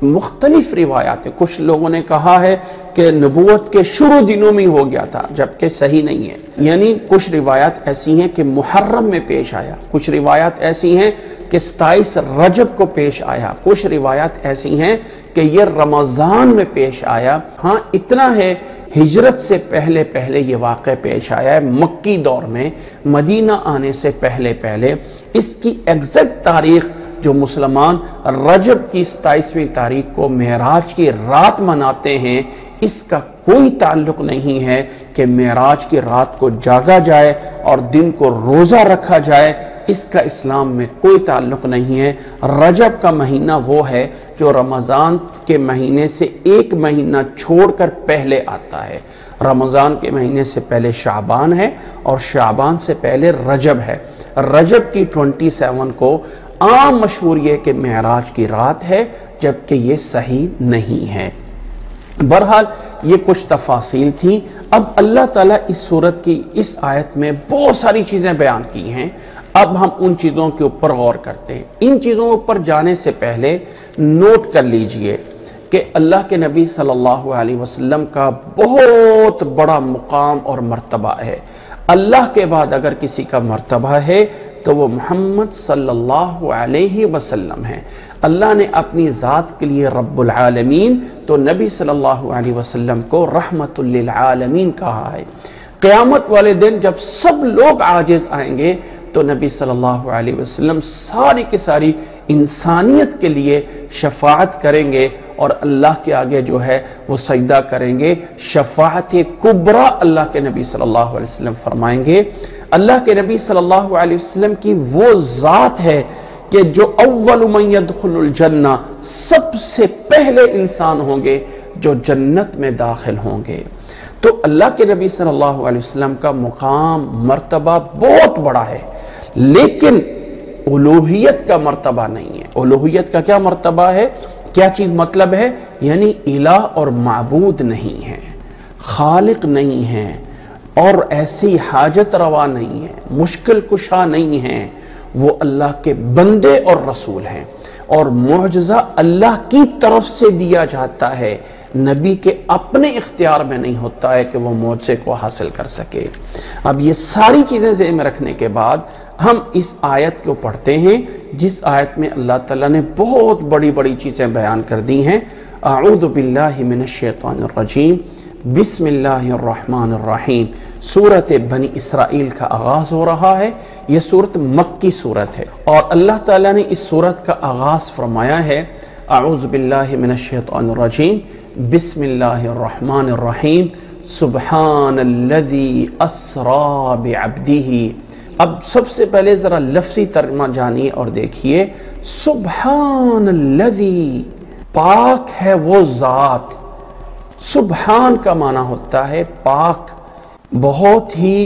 مختلف روایات ہیں، کچھ لوگوں نے کہا ہے کہ نبوت کے شروع دنوں میں ہو گیا تھا، جبکہ صحیح نہیں ہے۔ یعنی کچھ روایات ایسی ہیں کہ محرم میں پیش آیا، کچھ روایات ایسی ہیں کہ 27 رجب کو پیش آیا، کچھ روایات ایسی ہیں کہ یہ رمضان میں پیش آیا۔ ہاں اتنا ہے ہجرت سے پہلے یہ واقعہ پیش آیا ہے، مکی دور میں، مدینہ آنے سے پہلے۔ اس کی ایگزیکٹ تاریخ جو مسلمان رجب کی 27ویں تاریخ کو معراج کی رات مناتے ہیں، اس کا کوئی تعلق نہیں ہے کہ معراج کی رات کو جاگا جائے اور دن کو روزہ رکھا جائے، اس کا اسلام میں کوئی تعلق نہیں ہے۔ رجب کا مہینہ وہ ہے جو رمضان کے مہینے سے ایک مہینہ چھوڑ کر پہلے آتا ہے۔ رمضان کے مہینے سے پہلے شعبان ہے اور شعبان سے پہلے رجب ہے۔ رجب کی 27 کو عام مشہور یہ کہ معراج کی رات ہے، جبکہ یہ صحیح نہیں ہے۔ بہرحال یہ کچھ تفاصیل تھی۔ اب اللہ تعالیٰ اس سورت کی اس آیت میں بہت ساری چیزیں بیان کی ہیں، اب ہم ان چیزوں کے اوپر غور کرتے ہیں۔ ان چیزوں پر جانے سے پہلے نوٹ کر لیجئے کہ اللہ کے نبی صلی اللہ علیہ وسلم کا بہت بڑا مقام اور مرتبہ ہے۔ اللہ کے بعد اگر کسی کا مرتبہ ہے تو وہ محمد صلی اللہ علیہ وسلم ہے۔ اللہ نے اپنی ذات کے لیے رب العالمین تو نبی صلی اللہ علیہ وسلم کو رحمت للعالمین کہا ہے۔ قیامت والے دن جب سب لوگ عاجز آئیں گے تو نبی صلی اللہ علیہ وسلم ساری کی ساری انسانیت کے لیے شفاعت کریں گے اور اللہ کے آگے جو ہے وہ سجدہ کریں گے۔ شفاعت کبریٰ اللہ کے نبی صلی اللہ علیہ وسلم فرمائیں گے۔ اللہ کے نبی صلی اللہ علیہ وسلم کی وہ ذات ہے کہ جو اول من يدخل الجنہ، سب سے پہلے انسان ہوں گے جو جنت میں داخل ہوں گے۔ تو اللہ کے نبی صلی اللہ علیہ وسلم کا مقام مرتبہ بہت بڑا ہے، لیکن الوہیت کا مرتبہ نہیں ہے۔ الوہیت کا کیا مرتبہ ہے؟ کیا چیز مطلب ہے؟ یعنی الہ اور معبود نہیں ہے، خالق نہیں ہے، اور ایسی حاجت روا نہیں ہے، مشکل کشا نہیں ہیں، وہ اللہ کے بندے اور رسول ہیں، اور معجزہ اللہ کی طرف سے دیا جاتا ہے، نبی کے اپنے اختیار میں نہیں ہوتا ہے کہ وہ معجزے کو حاصل کر سکے۔ اب یہ ساری چیزیں ذہن میں رکھنے کے بعد ہم اس آیت کو پڑھتے ہیں، جس آیت میں اللہ تعالیٰ نے بہت بڑی بڑی چیزیں بیان کر دی ہیں۔ اعوذ باللہ من الشیطان الرجیم، بسم اللہ الرحمن الرحیم۔ سورت بنی اسرائیل کا آغاز ہو رہا ہے، یہ سورت مکی سورت ہے، اور اللہ تعالیٰ نے اس سورت کا آغاز فرمایا ہے اعوذ باللہ من الشیطان الرجیم، بسم اللہ الرحمن الرحیم، سبحان الذی اسری بعبدہ۔ اب سب سے پہلے ذرا لفظی ترجمہ جانیے اور دیکھیے، سبحان الذی، پاک ہے وہ ذات۔ سبحان کا معنی ہوتا ہے پاک، بہت ہی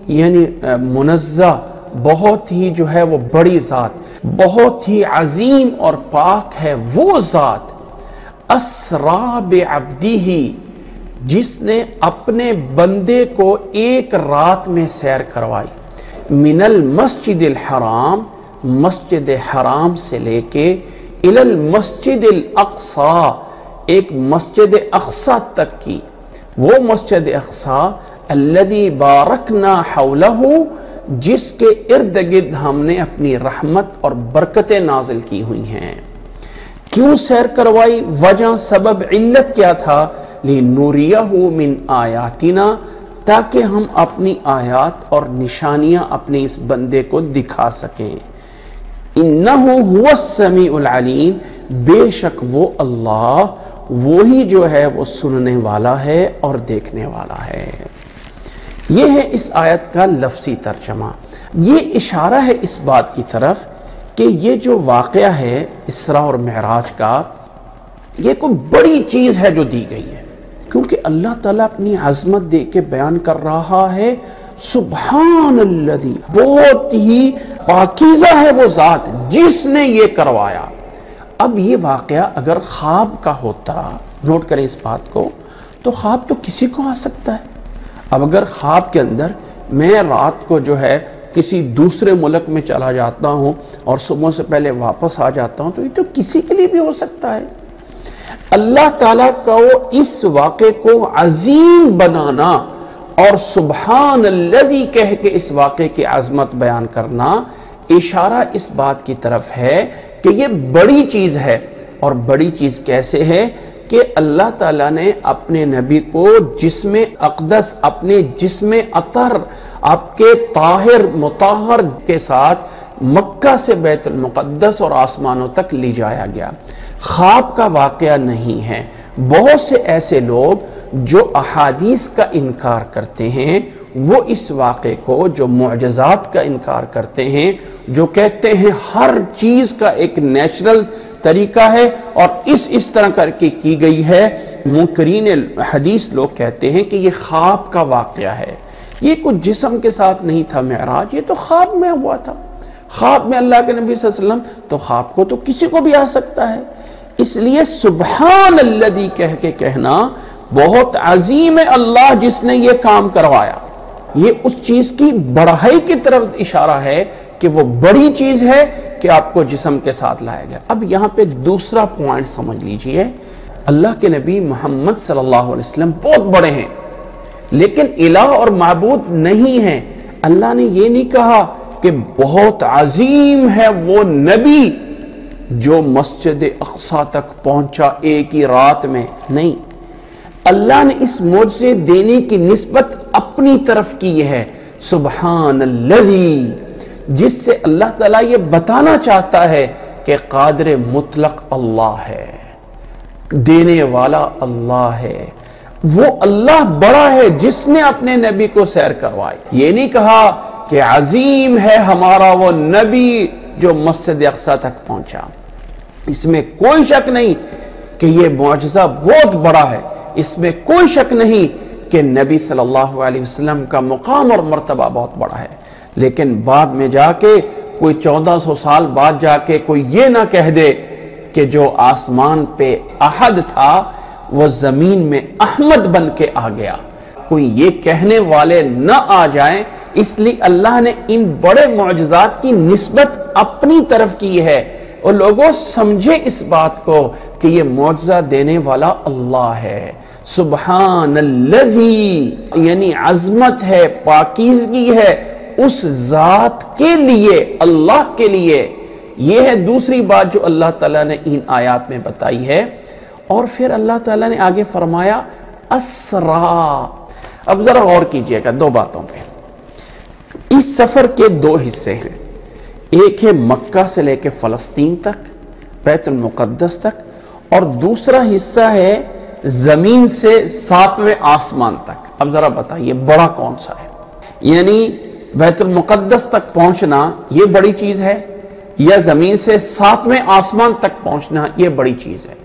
یعنی منزہ، بہت ہی جو ہے وہ بڑی ذات، بہت ہی عظیم اور پاک ہے وہ ذات، اسری بعبدہ، جس نے اپنے بندے کو ایک رات میں سیر کروائی، من المسجد الحرام، مسجد حرام سے لے کے الی المسجد الاقصی، ایک مسجد اقصی تک کی، وہ مسجد اقصی الذی بارکنا حولہ، جس کے ارد گرد ہم نے اپنی رحمت اور برکتیں نازل کی ہوئی ہیں۔ کیوں سیر کروائی؟ وجہ، سبب، علت کیا تھا؟ لِنُرِيَهُ مِنْ آیاتنا، تاکہ ہم اپنی آیات اور نشانیاں اپنے اس بندے کو دکھا سکیں۔ اِنَّهُ هُوَ السَّمِيعُ الْعَلِيمُ، بے شک وہ اللہ وہی جو ہے وہ سننے والا ہے اور دیکھنے والا ہے۔ یہ ہے اس آیت کا لفظی ترجمہ۔ یہ اشارہ ہے اس بات کی طرف کہ یہ جو واقعہ ہے اسراء اور معراج کا، یہ کوئی بڑی چیز ہے جو دی گئی ہے، کیونکہ اللہ تعالیٰ اپنی عظمت دے کے بیان کر رہا ہے، سبحان الذی، بہت ہی پاکیزہ ہے وہ ذات جس نے یہ کروایا۔ اب یہ واقعہ اگر خواب کا ہوتا، نوٹ کریں اس بات کو، تو خواب تو کسی کو آ سکتا ہے۔ اب اگر خواب کے اندر میں رات کو جو ہے کسی دوسرے ملک میں چلا جاتا ہوں اور صبح سے پہلے واپس آ جاتا ہوں، تو یہ تو کسی کے لیے بھی ہو سکتا ہے۔ اللہ تعالیٰ کو اس واقعے کو عظیم بنانا اور سبحان الذی کہہ کے اس واقعے کی عظمت بیان کرنا، اشارہ اس بات کی طرف ہے کہ یہ بڑی چیز ہے۔ اور بڑی چیز کیسے ہے کہ اللہ تعالیٰ نے اپنے نبی کو جسم اقدس، اپنے جسم اطہر، آپ کے طاہر مطہر کے ساتھ مکہ سے بیت المقدس اور آسمانوں تک لے جایا گیا۔ خواب کا واقعہ نہیں ہے۔ بہت سے ایسے لوگ جو احادیث کا انکار کرتے ہیں، وہ اس واقعے کو، جو معجزات کا انکار کرتے ہیں، جو کہتے ہیں ہر چیز کا ایک نیچرل طریقہ ہے اور اس طرح کر کے کی گئی ہے، منکرین حدیث لوگ کہتے ہیں کہ یہ خواب کا واقعہ ہے، یہ کچھ جسم کے ساتھ نہیں تھا معراج، یہ تو خواب میں ہوا تھا۔ خواب میں اللہ کے نبی صلی اللہ علیہ وسلم، تو خواب کو تو کسی کو بھی آ سکتا ہے۔ اس لیے سبحان الذی کہہ کے کہنا بہت عظیم ہے اللہ جس نے یہ کام کروایا۔ یہ اس چیز کی بڑائی کی طرف اشارہ ہے کہ وہ بڑی چیز ہے کہ آپ کو جسم کے ساتھ لایا گیا۔ اب یہاں پہ دوسرا پوائنٹ سمجھ لیجئے، اللہ کے نبی محمد صلی اللہ علیہ وسلم بہت بڑے ہیں، لیکن الہ اور معبود نہیں ہیں۔ اللہ نے یہ نہیں کہا کہ بہت عظیم ہے وہ نبی جو مسجد اقصی تک پہنچا ایک ہی رات میں، نہیں۔ اللہ نے اس معجزے دینے کی نسبت اپنی طرف کی ہے، سبحان الذی، جس سے اللہ تعالیٰ یہ بتانا چاہتا ہے کہ قادر مطلق اللہ ہے، دینے والا اللہ ہے، وہ اللہ بڑا ہے جس نے اپنے نبی کو سیر کروائی۔ یہ نہیں کہا کہ عظیم ہے ہمارا وہ نبی جو مسجد اقصی تک پہنچا۔ اس میں کوئی شک نہیں کہ یہ معجزہ بہت بڑا ہے، اس میں کوئی شک نہیں کہ نبی صلی اللہ علیہ وسلم کا مقام اور مرتبہ بہت بڑا ہے، لیکن بعد میں جا کے کوئی 1400 سال بعد جا کے کوئی یہ نہ کہہ دے کہ جو آسمان پہ احد تھا وہ زمین میں احمد بن کے آ گیا۔ کوئی یہ کہنے والے نہ آ جائیں، اس لیے اللہ نے ان بڑے معجزات کی نسبت اپنی طرف کی ہے، اور لوگوں سمجھے اس بات کو کہ یہ معجزہ دینے والا اللہ ہے۔ سبحان الذی، یعنی عظمت ہے، پاکیزگی ہے اس ذات کے لیے، اللہ کے لیے۔ یہ ہے دوسری بات جو اللہ تعالیٰ نے ان آیات میں بتائی ہے۔ اور پھر اللہ تعالیٰ نے آگے فرمایا اسرا۔ اب ذرا غور کیجئے گا دو باتوں پہ۔ اس سفر کے دو حصے ہیں، ایک ہے مکہ سے لے کے فلسطین تک، بیت المقدس تک، اور دوسرا حصہ ہے زمین سے 7ویں آسمان تک۔ اب ذرا بتائیے بڑا کون سا ہے؟ یعنی بیت المقدس تک پہنچنا یہ بڑی چیز ہے، یا زمین سے 7ویں آسمان تک پہنچنا یہ بڑی چیز ہے؟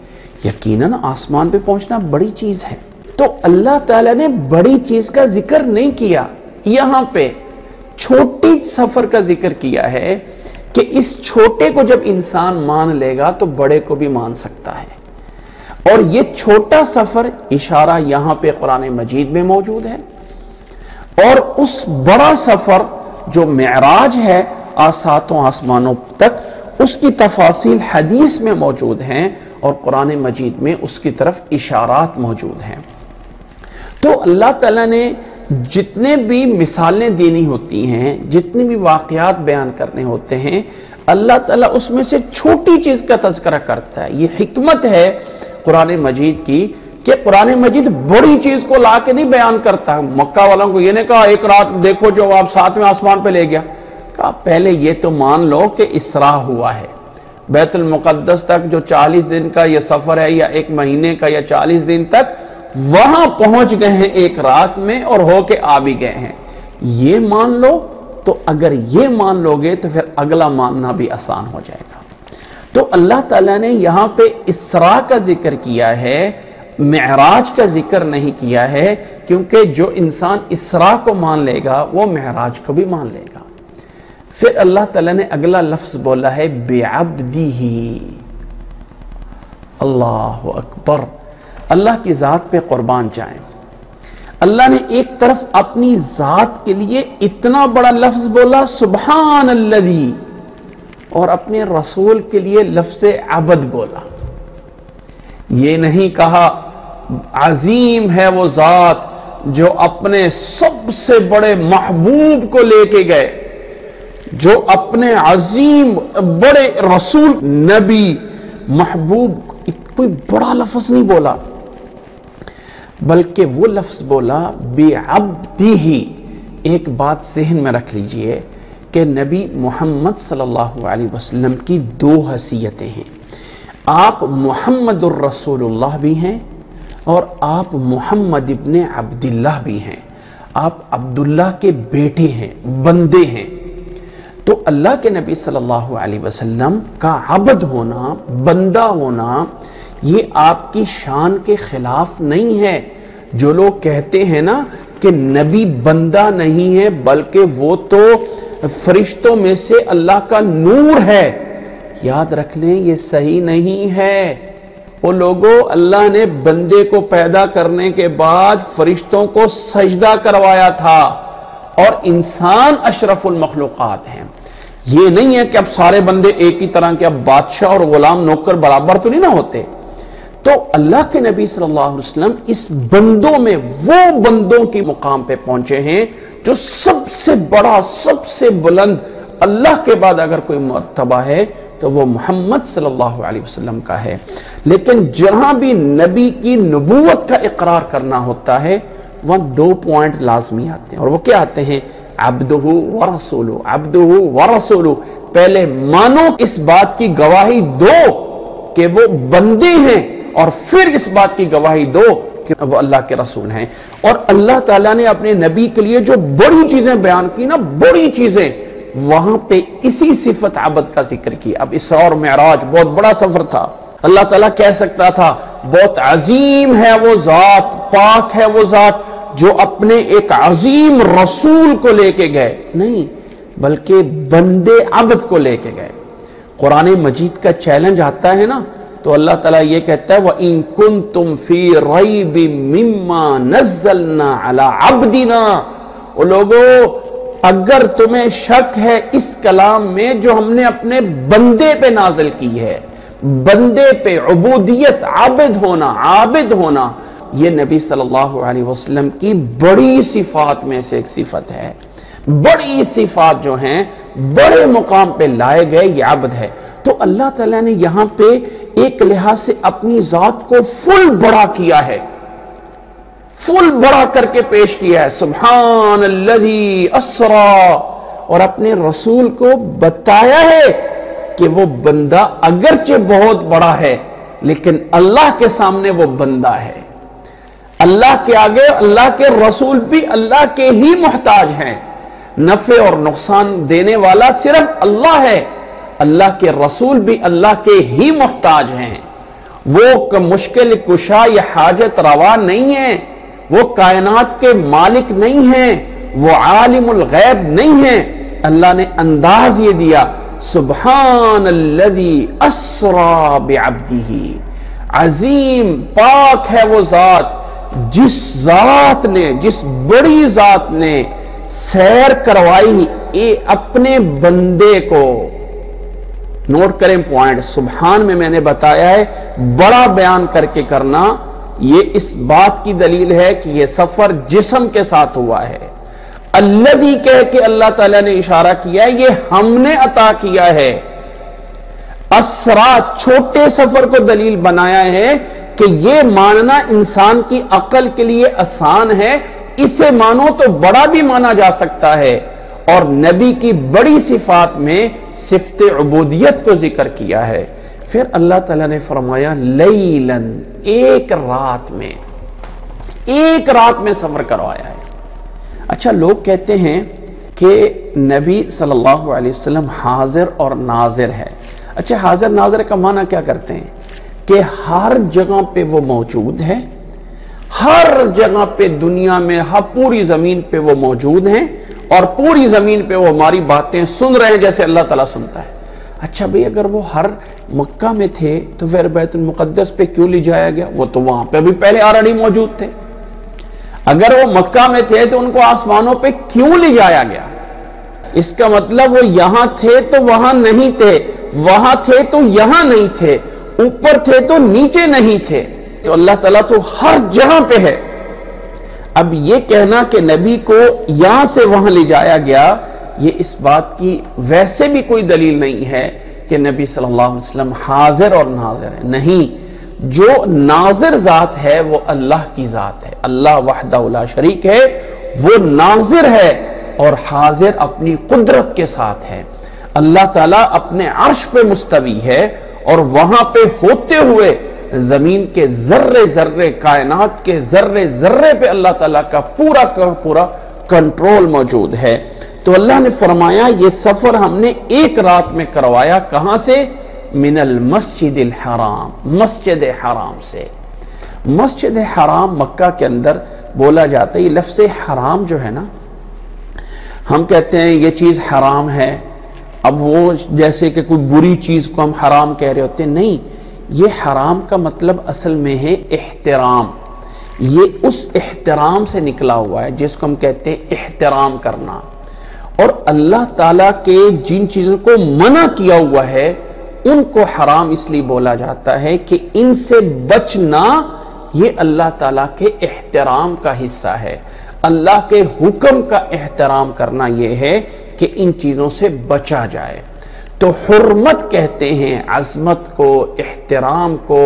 یقیناً آسمان پہ پہنچنا بڑی چیز ہے۔ تو اللہ تعالیٰ نے بڑی چیز کا ذکر نہیں کیا، یہاں پہ چھوٹی سفر کا ذکر کیا ہے کہ اس چھوٹے کو جب انسان مان لے گا تو بڑے کو بھی مان سکتا ہے۔ اور یہ چھوٹا سفر اشارہ یہاں پہ قرآن مجید میں موجود ہے، اور اس بڑا سفر جو معراج ہے 7 آسمانوں تک، اس کی تفاصیل حدیث میں موجود ہیں اور قرآن مجید میں اس کی طرف اشارات موجود ہیں۔ تو اللہ تعالیٰ نے جتنے بھی مثالیں دینی ہوتی ہیں، جتنے بھی واقعات بیان کرنے ہوتے ہیں، اللہ تعالیٰ اس میں سے چھوٹی چیز کا تذکرہ کرتا ہے۔ یہ حکمت ہے قرآن مجید کی کہ قرآن مجید بڑی چیز کو لا کے نہیں بیان کرتا۔ مکہ والوں کو یہ نہیں کہا ایک رات دیکھو جو آپ 7ویں آسمان پہ لے گیا، کہا پہلے یہ تو مان لو کہ اسراء ہوا ہے۔ بیت المقدس تک جو 40 دن کا یہ سفر ہے، یا 1 مہینے کا، یا 40 دن تک، وہاں پہنچ گئے ہیں ایک رات میں اور ہو کے آ بھی گئے ہیں، یہ مان لو۔ تو اگر یہ مان لو گے تو پھر اگلا ماننا بھی آسان ہو جائے گا۔ تو اللہ تعالیٰ نے یہاں پہ اسراء کا ذکر کیا ہے، معراج کا ذکر نہیں کیا ہے، کیونکہ جو انسان اسراء کو مان لے گا وہ معراج کو بھی مان لے گا۔ پھر اللہ تعالیٰ نے اگلا لفظ بولا ہے بعبدہ۔ اللہ اکبر، اللہ کی ذات پہ قربان جائیں۔ اللہ نے ایک طرف اپنی ذات کے لیے اتنا بڑا لفظ بولا سبحان الذی، اور اپنے رسول کے لیے لفظ عبد بولا۔ یہ نہیں کہا عظیم ہے وہ ذات جو اپنے سب سے بڑے محبوب کو لے کے گئے، جو اپنے عظیم بڑے رسول، نبی، محبوب، کوئی بڑا لفظ نہیں بولا، بلکہ وہ لفظ بولا بعبدہ۔ ایک بات ذہن میں رکھ لیجئے کہ نبی محمد صلی اللہ علیہ وسلم کی 2 حیثیتیں ہیں۔ آپ محمد الرسول اللہ بھی ہیں اور آپ محمد ابن عبداللہ بھی ہیں، آپ عبداللہ کے بیٹے ہیں، بندے ہیں۔ تو اللہ کے نبی صلی اللہ علیہ وسلم کا عبد ہونا، بندہ ہونا، یہ آپ کی شان کے خلاف نہیں ہے۔ جو لوگ کہتے ہیں نا کہ نبی بندہ نہیں ہے بلکہ وہ تو فرشتوں میں سے اللہ کا نور ہے، یاد رکھ لیں یہ صحیح نہیں ہے۔ وہ لوگوں، اللہ نے بندے کو پیدا کرنے کے بعد فرشتوں کو سجدہ کروایا تھا، اور انسان اشرف المخلوقات ہیں۔ یہ نہیں ہے کہ اب سارے بندے ایک ہی طرح کے، اب بادشاہ اور غلام نوکر برابر تو نہیں نہ ہوتے۔ تو اللہ کے نبی صلی اللہ علیہ وسلم اس بندوں میں وہ بندوں کی مقام پہ پہنچے ہیں جو سب سے بڑا، سب سے بلند، اللہ کے بعد اگر کوئی مرتبہ ہے تو وہ محمد صلی اللہ علیہ وسلم کا ہے۔ لیکن جہاں بھی نبی کی نبوت کا اقرار کرنا ہوتا ہے وہاں 2 پوائنٹ لازمی آتے ہیں، اور وہ کیا آتے ہیں؟ عبدہ ورسولہ، عبدہ ورسولہ۔ پہلے مانو، اس بات کی گواہی دو کہ وہ بندے ہیں، اور پھر اس بات کی گواہی دو کہ وہ اللہ کے رسول ہیں۔ اور اللہ تعالیٰ نے اپنے نبی کے لیے جو بڑی چیزیں بیان کی نا، بڑی چیزیں، وہاں پہ اسی صفت عبد کا ذکر کیا۔ اب اسراء اور معراج بہت بڑا سفر تھا، اللہ تعالیٰ کہہ سکتا تھا بہت عظیم ہے وہ ذات، پاک ہے وہ ذات جو اپنے ایک عظیم رسول کو لے کے گئے، نہیں، بلکہ بندے عبد کو لے کے گئے۔ قرآن مجید کا چیلنج آتا ہے نا تو اللہ تعالیٰ یہ کہتا ہے وَإِن كُنتُمْ فِي رَيْبٍ مِّمَّا نَزَّلْنَا عَلَىٰ عَبْدِنَا، وہ لوگوں اگر تمہیں شک ہے اس کلام میں جو ہم نے اپنے بندے پہ نازل کی ہے، بندے پہ عبودیت، عابد ہونا یہ نبی صلی اللہ علیہ وسلم کی بڑی صفات میں سے ایک صفت ہے، بڑی صفات جو ہیں بڑے مقام پہ لائے گئے، یہ عبد ہے۔ تو اللہ تعالیٰ نے یہاں پہ ایک لحاظ سے اپنی ذات کو فل بڑا کیا ہے، فل بڑا کر کے پیش کیا ہے، سبحان الذی اسرا، اور اپنے رسول کو بتایا ہے کہ وہ بندہ اگرچہ بہت بڑا ہے لیکن اللہ کے سامنے وہ بندہ ہے، اللہ کے آگے اللہ کے رسول بھی اللہ کے ہی محتاج ہیں، نفع اور نقصان دینے والا صرف اللہ ہے، اللہ کے رسول بھی اللہ کے ہی محتاج ہیں، وہ مشکل کشا یا حاجت روا نہیں ہیں، وہ کائنات کے مالک نہیں ہیں، وہ عالم الغیب نہیں ہیں۔ اللہ نے انداز یہ دیا سبحان الذی اسرا بعبدہ، عظیم پاک ہے وہ ذات جس بڑی ذات نے سیر کروائی اپنے بندے کو۔ نوٹ کریں پوائنٹ، سبحان میں نے بتایا ہے بڑا بیان کر کے کرنا، یہ اس بات کی دلیل ہے کہ یہ سفر جسم کے ساتھ ہوا ہے۔ الذی کہہ کے اللہ تعالیٰ نے اشارہ کیا ہے یہ ہم نے عطا کیا ہے۔ اسرا چھوٹے سفر کو دلیل بنایا ہے کہ یہ ماننا انسان کی عقل کے لیے آسان ہے، اسے مانو تو بڑا بھی مانا جا سکتا ہے، اور نبی کی بڑی صفات میں صفت عبودیت کو ذکر کیا ہے۔ پھر اللہ تعالیٰ نے فرمایا لیلاً، ایک رات میں سفر کروایا ہے۔ اچھا، لوگ کہتے ہیں کہ نبی صلی اللہ علیہ وسلم حاضر اور ناظر ہے۔ اچھا، حاضر ناظر کا معنی کیا کرتے ہیں؟ کہ ہر جگہ پہ وہ موجود ہے، ہر جگہ پہ دنیا میں، ہر پوری زمین پہ وہ موجود ہیں، اور پوری زمین پہ وہ ہماری باتیں سن رہے ہیں جیسے اللہ تعالیٰ سنتا ہے۔ اچھا بھئی، اگر وہ ہر مکہ میں تھے تو پھر بیت المقدس پہ کیوں لے جایا گیا؟ وہ تو وہاں پہ بھی پہلے آلریڈی موجود تھے۔ اگر وہ مکہ میں تھے تو ان کو آسمانوں پہ کیوں لے جایا گیا؟ اس کا مطلب وہ یہاں تھے تو وہاں نہیں تھے، وہاں تھے تو یہاں نہیں تھے، اوپر تھے تو نیچے نہیں تھے، تو اللہ تعالیٰ تو ہر جگہ پہ ہے۔ اب یہ کہنا کہ نبی کو یہاں سے وہاں لے جایا گیا، یہ اس بات کی ویسے بھی کوئی دلیل نہیں ہے کہ نبی صلی اللہ علیہ وسلم حاضر اور ناظر ہے۔ نہیں، جو ناظر ذات ہے وہ اللہ کی ذات ہے، اللہ وحدہ لا شریک ہے، وہ ناظر ہے اور حاضر اپنی قدرت کے ساتھ ہے۔ اللہ تعالیٰ اپنے عرش پہ مستوی ہے، اور وہاں پہ ہوتے ہوئے زمین کے ذرے ذرے، کائنات کے ذرے ذرے پہ اللہ تعالیٰ کا پورا پورا کنٹرول موجود ہے۔ تو اللہ نے فرمایا یہ سفر ہم نے ایک رات میں کروایا، کہاں سے؟ من المسجد الحرام، مسجد حرام سے۔ مسجد حرام مکہ کے اندر بولا جاتا ہے۔ یہ لفظ حرام جو ہے نا، ہم کہتے ہیں یہ چیز حرام ہے، اب وہ جیسے کہ کوئی بری چیز کو ہم حرام کہہ رہے ہوتے ہیں، نہیں، یہ حرام کا مطلب اصل میں ہے احترام۔ یہ اس احترام سے نکلا ہوا ہے جس کو ہم کہتے ہیں احترام کرنا، اور اللہ تعالیٰ کے جن چیزوں کو منع کیا ہوا ہے ان کو حرام اس لیے بولا جاتا ہے کہ ان سے بچنا یہ اللہ تعالیٰ کے احترام کا حصہ ہے۔ اللہ کے حکم کا احترام کرنا یہ ہے کہ ان چیزوں سے بچا جائے۔ تو حرمت کہتے ہیں عظمت کو، احترام کو۔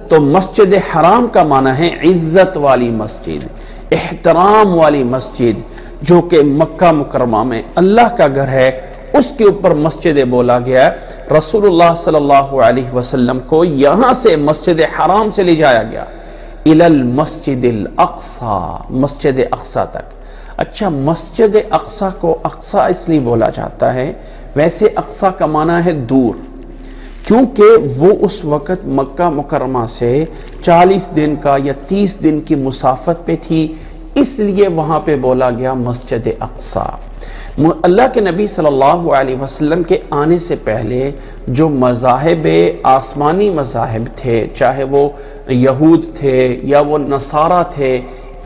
تو مسجد حرام کا معنی ہے عزت والی مسجد، احترام والی مسجد، جو کہ مکہ مکرمہ میں اللہ کا گھر ہے، اس کے اوپر مسجد بولا گیا ہے۔ رسول اللہ صلی اللہ علیہ وسلم کو یہاں سے مسجد حرام سے لے جایا گیا الی المسجد الاقصی، مسجد اقصی تک۔ اچھا، مسجد اقصی کو اقصی اس لیے بولا جاتا ہے، ویسے اقصی کا معنی ہے دور، کیونکہ وہ اس وقت مکہ مکرمہ سے 40 دن کا یا 30 دن کی مسافت پہ تھی، اس لیے وہاں پہ بولا گیا مسجد اقصی۔ اللہ کے نبی صلی اللہ علیہ وسلم کے آنے سے پہلے جو مذاہب آسمانی مذاہب تھے، چاہے وہ یہود تھے یا وہ نصارہ تھے،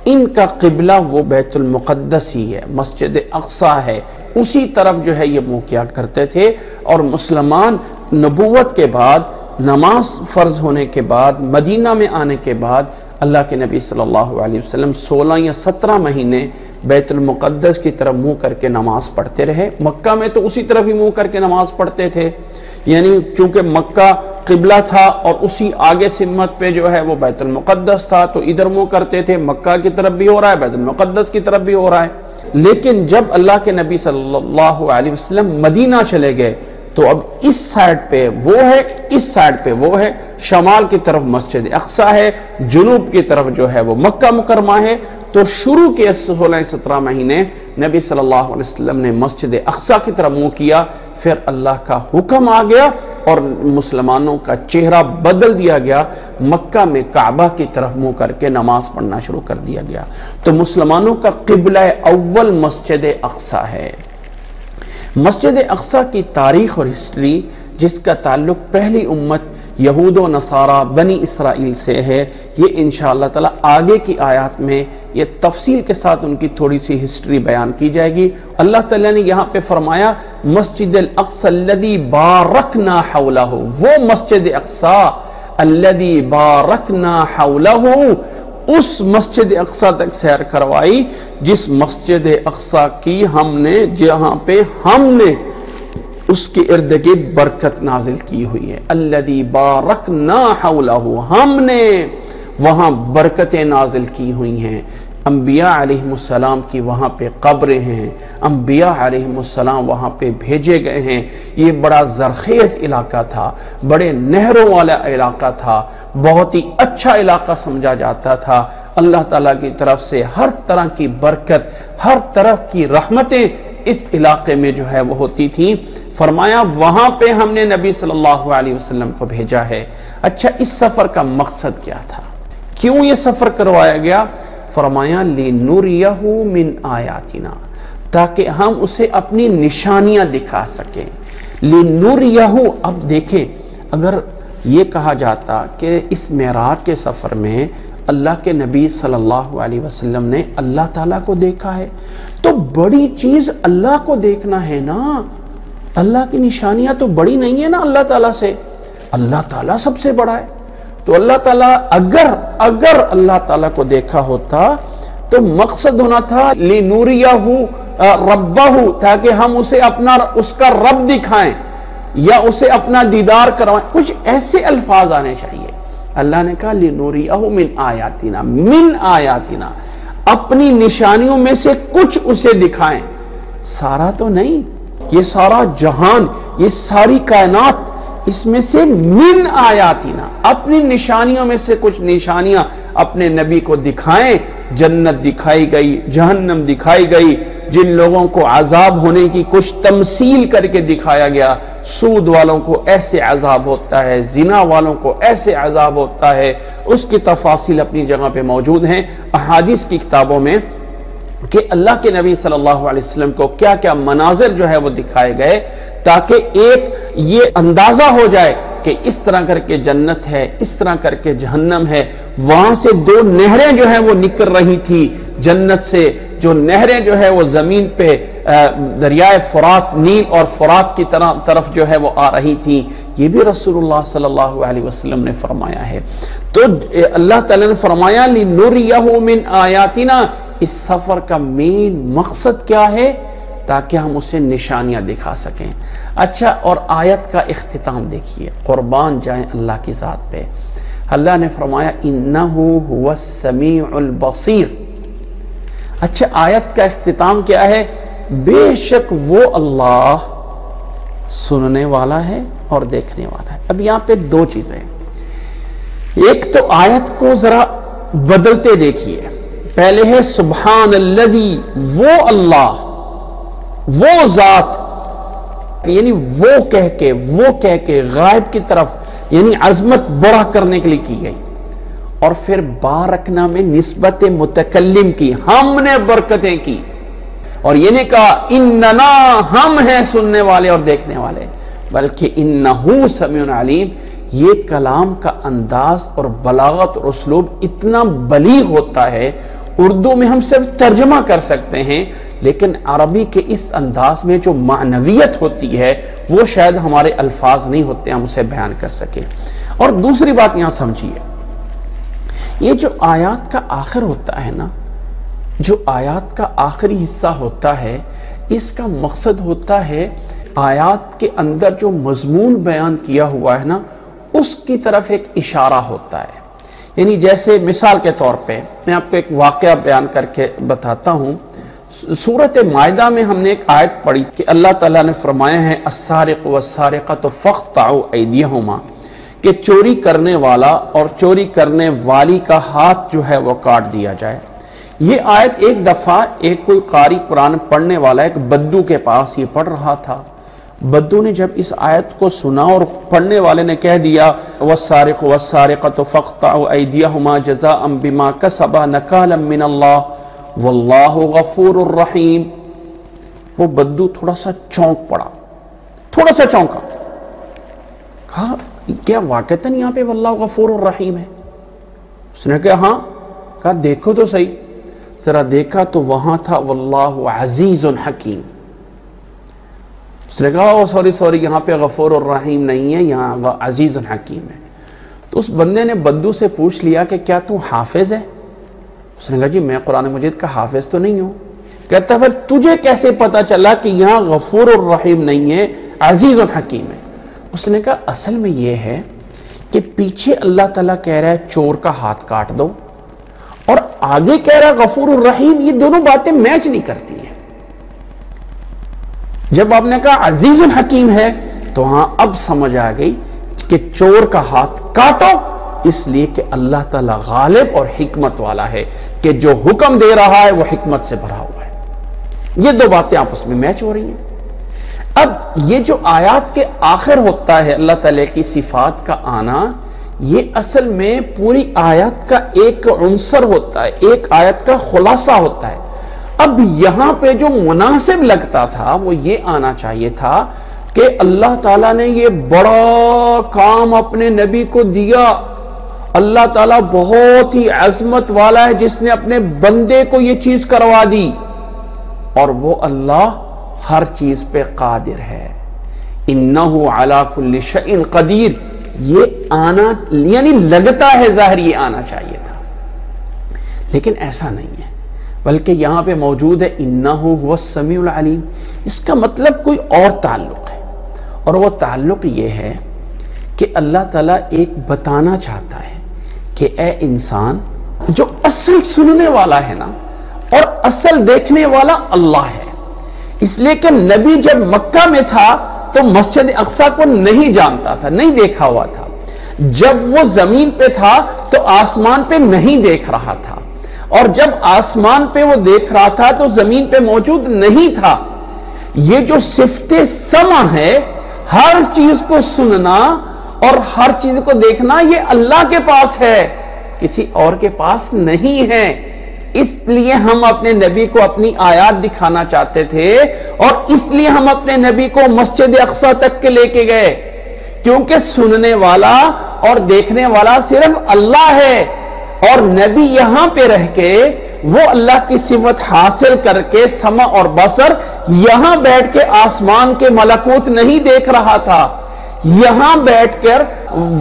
ان کا قبلہ وہ بیت المقدس ہی ہے، مسجد اقصی ہے، اسی طرف جو ہے یہ منہ کیا کرتے تھے۔ اور مسلمان نبوت کے بعد، نماز فرض ہونے کے بعد، مدینہ میں آنے کے بعد اللہ کے نبی صلی اللہ علیہ وسلم 16 یا 17 مہینے بیت المقدس کی طرف منہ کر کے نماز پڑھتے رہے۔ مکہ میں تو اسی طرف ہی منہ کر کے نماز پڑھتے تھے، یعنی چونکہ مکہ قبلہ تھا اور اسی آگے سمت پہ جو ہے وہ بیت المقدس تھا، تو ادھر منہ کرتے تھے، مکہ کی طرف بھی ہو رہا ہے، بیت المقدس کی طرف بھی ہو رہا ہے۔ لیکن جب اللہ کے نبی صلی اللہ علیہ وسلم مدینہ چلے گئے تو اب اس سائڈ پہ وہ ہے، اس سائڈ پہ وہ ہے، شمال کی طرف مسجد اقصی ہے، جنوب کی طرف جو ہے وہ مکہ مکرمہ ہے۔ تو شروع کے 16-17 مہینے نبی صلی اللہ علیہ وسلم نے مسجد اقصی کی طرف منہ کیا، پھر اللہ کا حکم آ گیا اور مسلمانوں کا چہرہ بدل دیا گیا، مکہ میں کعبہ کی طرف منہ کر کے نماز پڑھنا شروع کر دیا گیا۔ تو مسلمانوں کا قبلہ اول مسجد اقصی ہے۔ مسجد اقصی کی تاریخ اور ہسٹری، جس کا تعلق پہلی امت یہود و نصارہ بنی اسرائیل سے ہے، یہ انشاءاللہ تعالی آگے کی آیات میں یہ تفصیل کے ساتھ ان کی تھوڑی سی ہسٹری بیان کی جائے گی۔ اللہ تعالیٰ نے یہاں پہ فرمایا مسجد الاقصی الذی بارکنا حولہ، وہ مسجد اقصی الذی بارکنا حولہ، اس مسجد اقصی تک سیر کروائی جس مسجد اقصی کی ہم نے، جہاں پہ ہم نے اس کے ارد گرد برکت نازل کی ہوئی ہے۔ الذی بارکنا حولہ، ہم نے وہاں برکتیں نازل کی ہوئی ہیں۔ انبیاء علیہ السلام کی وہاں پہ قبریں ہیں، انبیاء علیہ السلام وہاں پہ بھیجے گئے ہیں۔ یہ بڑا زرخیز علاقہ تھا، بڑے نہروں والا علاقہ تھا، بہت ہی اچھا علاقہ سمجھا جاتا تھا۔ اللہ تعالیٰ کی طرف سے ہر طرح کی برکت، ہر طرف کی رحمتیں اس علاقے میں جو ہے وہ ہوتی تھیں۔ فرمایا وہاں پہ ہم نے نبی صلی اللہ علیہ وسلم کو بھیجا ہے۔ اچھا، اس سفر کا مقصد کیا تھا؟ کیوں یہ سفر کروایا گیا؟ فرمایا لِنُرِيَهُ مِنْ آیاتنا، تاکہ ہم اسے اپنی نشانیاں دکھا سکیں۔ لِنُرِيَهُ، اب دیکھیں، اگر یہ کہا جاتا کہ اس معراج کے سفر میں اللہ کے نبی صلی اللہ علیہ وسلم نے اللہ تعالیٰ کو دیکھا ہے، تو بڑی چیز اللہ کو دیکھنا ہے نا۔ اللہ کی نشانیاں تو بڑی نہیں ہے نا اللہ تعالیٰ سے، اللہ تعالیٰ سب سے بڑا ہے۔ تو اللہ تعالیٰ اگر اللہ تعالیٰ کو دیکھا ہوتا تو مقصد ہونا تھا لِنُرِيَهُ رَبَّهُ، تاکہ ہم اسے اپنا اس کا رب دکھائیں یا اسے اپنا دیدار کروائیں، کچھ ایسے الفاظ آنے چاہیے۔ اللہ نے کہا لِنُرِيَهُ مِنْ آیاتنا، من آیاتنا، اپنی نشانیوں میں سے کچھ اسے دکھائیں، سارا تو نہیں، یہ سارا جہان، یہ ساری کائنات، اس میں سے من آیاتنا، اپنی نشانیوں میں سے کچھ نشانیاں اپنے نبی کو دکھائیں۔ جنت دکھائی گئی، جہنم دکھائی گئی، جن لوگوں کو عذاب ہونے کی کچھ تمثیل کر کے دکھایا گیا، سود والوں کو ایسے عذاب ہوتا ہے، زنا والوں کو ایسے عذاب ہوتا ہے، اس کی تفاصیل اپنی جگہ پہ موجود ہیں احادیث کی کتابوں میں، کہ اللہ کے نبی صلی اللہ علیہ وسلم کو کیا کیا مناظر جو ہے وہ دکھائے گئے، تاکہ ایک یہ اندازہ ہو جائے کہ اس طرح کر کے جنت ہے، اس طرح کر کے جہنم ہے۔ وہاں سے دو نہریں جو ہیں وہ نکل رہی تھی جنت سے، جو نہریں جو ہے وہ زمین پہ دریائے فرات، نیل اور فرات کی طرف جو ہے وہ آ رہی تھی، یہ بھی رسول اللہ صلی اللہ علیہ وسلم نے فرمایا ہے۔ تو اللہ تعالیٰ نے فرمایا لِنُرِيَهُ مِنْ آیاتنا، اس سفر کا مین مقصد کیا ہے؟ تاکہ ہم اسے نشانیاں دکھا سکیں۔ اچھا، اور آیت کا اختتام دیکھیے، قربان جائیں اللہ کی ذات پہ، اللہ نے فرمایا اِنَّهُ هُوَ السَّمِيعُ الْبَصِيرُ۔ اچھا، آیت کا اختتام کیا ہے؟ بے شک وہ اللہ سننے والا ہے اور دیکھنے والا ہے۔ اب یہاں پہ دو چیزیں، ایک تو آیت کو ذرا بدلتے دیکھیے۔ پہلے ہے سبحان الذی، وہ اللہ، وہ ذات، یعنی وہ کہہ کے غائب کی طرف، یعنی عظمت بڑا کرنے کے لیے کی گئی، اور پھر بارکنا میں نسبت متکلم کی، ہم نے برکتیں کی۔ اور یہ نہیں کہا اننا ہم ہیں سننے والے اور دیکھنے والے، بلکہ انہو سمیع علیم۔ یہ کلام کا انداز اور بلاغت اور اسلوب اتنا بلیغ ہوتا ہے، اردو میں ہم صرف ترجمہ کر سکتے ہیں، لیکن عربی کے اس انداز میں جو معنویت ہوتی ہے وہ شاید ہمارے الفاظ نہیں ہوتے ہم اسے بیان کر سکیں۔ اور دوسری بات یہاں سمجھیے، یہ جو آیات کا آخر ہوتا ہے نا، جو آیات کا آخری حصہ ہوتا ہے، اس کا مقصد ہوتا ہے آیات کے اندر جو مضمون بیان کیا ہوا ہے نا، اس کی طرف ایک اشارہ ہوتا ہے۔ یعنی جیسے مثال کے طور پہ میں آپ کو ایک واقعہ بیان کر کے بتاتا ہوں۔ سورۃ مائدہ میں ہم نے ایک آیت پڑھی کہ اللہ تعالیٰ نے فرمایا ہے السارق والسارقۃ فاقطعوا ایدیہما، کہ چوری کرنے والا اور چوری کرنے والی کا ہاتھ جو ہے وہ کاٹ دیا جائے۔ یہ آیت ایک دفعہ ایک کوئی قاری قرآن پڑھنے والا ایک بدو کے پاس یہ پڑھ رہا تھا۔ بدو نے جب اس آیت کو سنا اور پڑھنے والے نے کہہ دیا والسارق والسارقۃ فاقطعوا ایدیہما جزاء بما کسبا نکالا من اللہ واللہ غفور الرحیم، وہ بدو تھوڑا سا چونک پڑا، تھوڑا سا چونکا، کہا کیا واقعتاً یہاں پہ واللہ غفور الرحیم ہے؟ اس نے کہا ہاں، کہا دیکھو تو صحیح، ذرا دیکھا تو وہاں تھا واللہ عزیز حکیم۔ اس نے کہا سوری یہاں پہ غفور الرحیم نہیں ہے، یہاں عزیز حکیم ہے۔ تو اس بندے نے بدو سے پوچھ لیا کہ کیا تو حافظ ہے؟ اس نے کہا جی میں قرآن مجید کا حافظ تو نہیں ہوں۔ کہتا پھر تجھے کیسے پتا چلا کہ یہاں غفور الرحیم نہیں ہے، عزیز الحکیم ہے؟ اس نے کہا اصل میں یہ ہے کہ پیچھے اللہ تعالیٰ کہہ رہا ہے چور کا ہاتھ کاٹ دو، اور آگے کہہ رہا ہے غفور الرحیم، یہ دونوں باتیں میچ نہیں کرتی ہیں۔ جب آپ نے کہا عزیز الحکیم ہے تو ہاں اب سمجھ آ گئی کہ چور کا ہاتھ کاٹو، اس لیے کہ اللہ تعالیٰ غالب اور حکمت والا ہے، کہ جو حکم دے رہا ہے وہ حکمت سے بھرا ہوا ہے۔ یہ دو باتیں آپس میں میچ ہو رہی ہیں۔ اب یہ جو آیات کے آخر ہوتا ہے اللہ تعالیٰ کی صفات کا آنا، یہ اصل میں پوری آیت کا ایک عنصر ہوتا ہے، ایک آیت کا خلاصہ ہوتا ہے۔ اب یہاں پہ جو مناسب لگتا تھا وہ یہ آنا چاہیے تھا کہ اللہ تعالیٰ نے یہ بڑا کام اپنے نبی کو دیا، اللہ تعالیٰ بہت ہی عظمت والا ہے جس نے اپنے بندے کو یہ چیز کروا دی، اور وہ اللہ ہر چیز پہ قادر ہے، انہو علی کل شیء قدیر۔ یہ آنا یعنی لگتا ہے ظاہر یہ آنا چاہیے تھا، لیکن ایسا نہیں ہے، بلکہ یہاں پہ موجود ہے انہو هو السمیع العلیم۔ اس کا مطلب کوئی اور تعلق ہے، اور وہ تعلق یہ ہے کہ اللہ تعالیٰ ایک بتانا چاہتا ہے کہ اے انسان، جو اصل سننے والا ہے نا اور اصل دیکھنے والا اللہ ہے۔ اس لیے کہ نبی جب مکہ میں تھا تو مسجد اقصی کو نہیں جانتا تھا، نہیں دیکھا ہوا تھا۔ جب وہ زمین پہ تھا تو آسمان پہ نہیں دیکھ رہا تھا، اور جب آسمان پہ وہ دیکھ رہا تھا تو زمین پہ موجود نہیں تھا۔ یہ جو صفت سمع ہے، ہر چیز کو سننا اور ہر چیز کو دیکھنا، یہ اللہ کے پاس ہے، کسی اور کے پاس نہیں ہے۔ اس لیے ہم اپنے نبی کو اپنی آیات دکھانا چاہتے تھے، اور اس لیے ہم اپنے نبی کو مسجد اقصی تک کے لے کے گئے، کیونکہ سننے والا اور دیکھنے والا صرف اللہ ہے، اور نبی یہاں پہ رہ کے وہ اللہ کی صفت حاصل کر کے سمع اور بصر یہاں بیٹھ کے آسمان کے ملکوت نہیں دیکھ رہا تھا، یہاں بیٹھ کر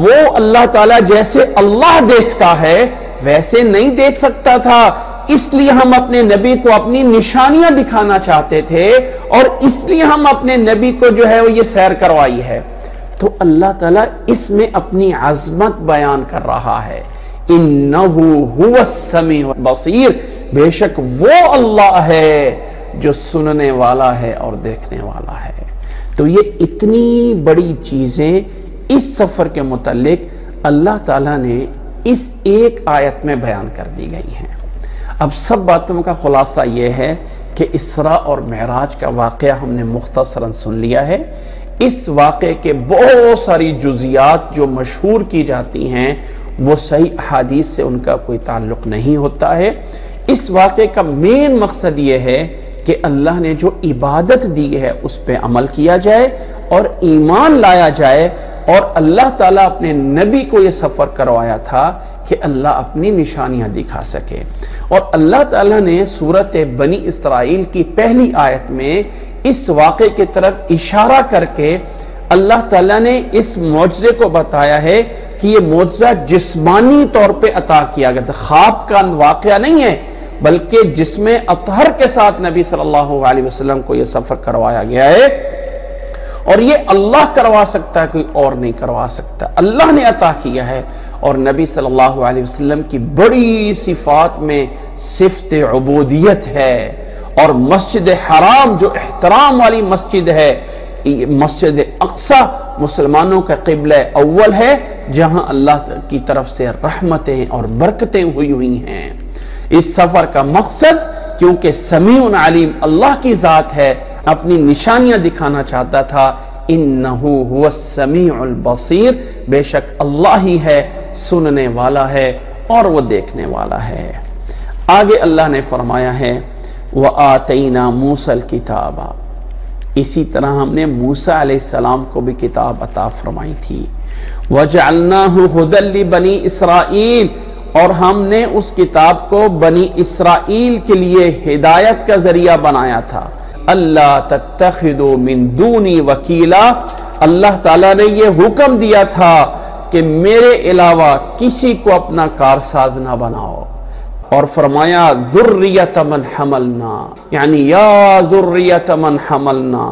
وہ اللہ تعالیٰ جیسے اللہ دیکھتا ہے ویسے نہیں دیکھ سکتا تھا۔ اس لیے ہم اپنے نبی کو اپنی نشانیاں دکھانا چاہتے تھے، اور اس لیے ہم اپنے نبی کو جو ہے وہ یہ سیر کروائی ہے۔ تو اللہ تعالیٰ اس میں اپنی عظمت بیان کر رہا ہے، انہو هو السمیع البصیر، بے شک وہ اللہ ہے جو سننے والا ہے اور دیکھنے والا ہے۔ تو یہ اتنی بڑی چیزیں اس سفر کے متعلق اللہ تعالیٰ نے اس ایک آیت میں بیان کر دی گئی ہیں۔ اب سب باتوں کا خلاصہ یہ ہے کہ اسراء اور معراج کا واقعہ ہم نے مختصراً سن لیا ہے۔ اس واقعے کے بہت ساری جزیات جو مشہور کی جاتی ہیں وہ صحیح احادیث سے ان کا کوئی تعلق نہیں ہوتا ہے۔ اس واقعے کا مین مقصد یہ ہے کہ اللہ نے جو عبادت دی ہے اس پہ عمل کیا جائے اور ایمان لایا جائے، اور اللہ تعالیٰ اپنے نبی کو یہ سفر کروایا تھا کہ اللہ اپنی نشانیاں دکھا سکے۔ اور اللہ تعالیٰ نے سورۃ بنی اسرائیل کی پہلی آیت میں اس واقعے کی طرف اشارہ کر کے اللہ تعالیٰ نے اس معجزے کو بتایا ہے کہ یہ معجزہ جسمانی طور پہ عطا کیا گیا تھا، خواب کا واقعہ نہیں ہے، بلکہ جسم اطہر کے ساتھ نبی صلی اللہ علیہ وسلم کو یہ سفر کروایا گیا ہے، اور یہ اللہ کروا سکتا ہے، کوئی اور نہیں کروا سکتا، اللہ نے عطا کیا ہے۔ اور نبی صلی اللہ علیہ وسلم کی بڑی صفات میں صفت عبودیت ہے، اور مسجد حرام جو احترام والی مسجد ہے، مسجد اقصی مسلمانوں کا قبلہ اول ہے، جہاں اللہ کی طرف سے رحمتیں اور برکتیں ہوئی ہیں۔ اس سفر کا مقصد کیونکہ سمیع علیم اللہ کی ذات ہے، اپنی نشانیاں دکھانا چاہتا تھا، انہو هو السمیع البصیر، بے شک اللہ ہی ہے، سننے والا ہے اور وہ دیکھنے والا ہے۔ آگے اللہ نے فرمایا ہے وَآتَيْنَا مُوسَى الْكِتَابَ، اسی طرح ہم نے موسیٰ علیہ السلام کو بھی کتاب عطا فرمائی تھی۔ وَجَعَلْنَاهُ هُدًى لِبَنِي إِسْرَائِيل، اور ہم نے اس کتاب کو بنی اسرائیل کے لیے ہدایت کا ذریعہ بنایا تھا۔ اللہ تتخذوا من دونی وکیلا، اللہ تعالیٰ نے یہ حکم دیا تھا کہ میرے علاوہ کسی کو اپنا کارساز نہ بناؤ، اور فرمایا ذریۃ من حملنا، یعنی یا ذریۃ من حملنا،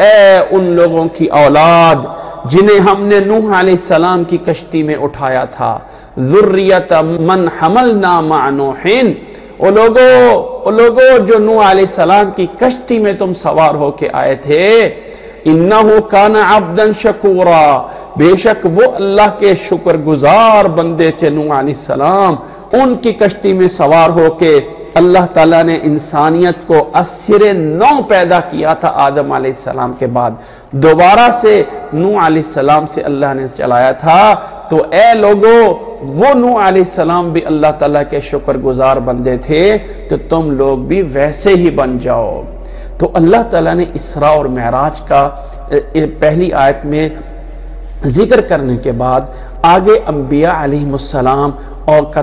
اے ان لوگوں کی اولاد جنہیں ہم نے نوح علیہ السلام کی کشتی میں اٹھایا تھا، ذریۃ من حملنا مع نوح، وہ لوگوں جو نوح علیہ السلام کی کشتی میں تم سوار ہو کے آئے تھے، انہو کان عبدا شکورا، بے شک وہ اللہ کے شکر گزار بندے تھے نوح علیہ السلام۔ ان کی کشتی میں سوار ہو کے اللہ تعالیٰ نے انسانیت کو اثر نو پیدا کیا تھا آدم علیہ السلام کے بعد، دوبارہ سے نوح علیہ السلام سے اللہ نے چلایا تھا۔ تو اے لوگو، وہ نوح علیہ السلام بھی اللہ تعالیٰ کے شکر گزار بندے تھے، تو تم لوگ بھی ویسے ہی بن جاؤ۔ تو اللہ تعالیٰ نے اسراء اور معراج کا پہلی آیت میں ذکر کرنے کے بعد آگے انبیاء علیہ السلام اور کا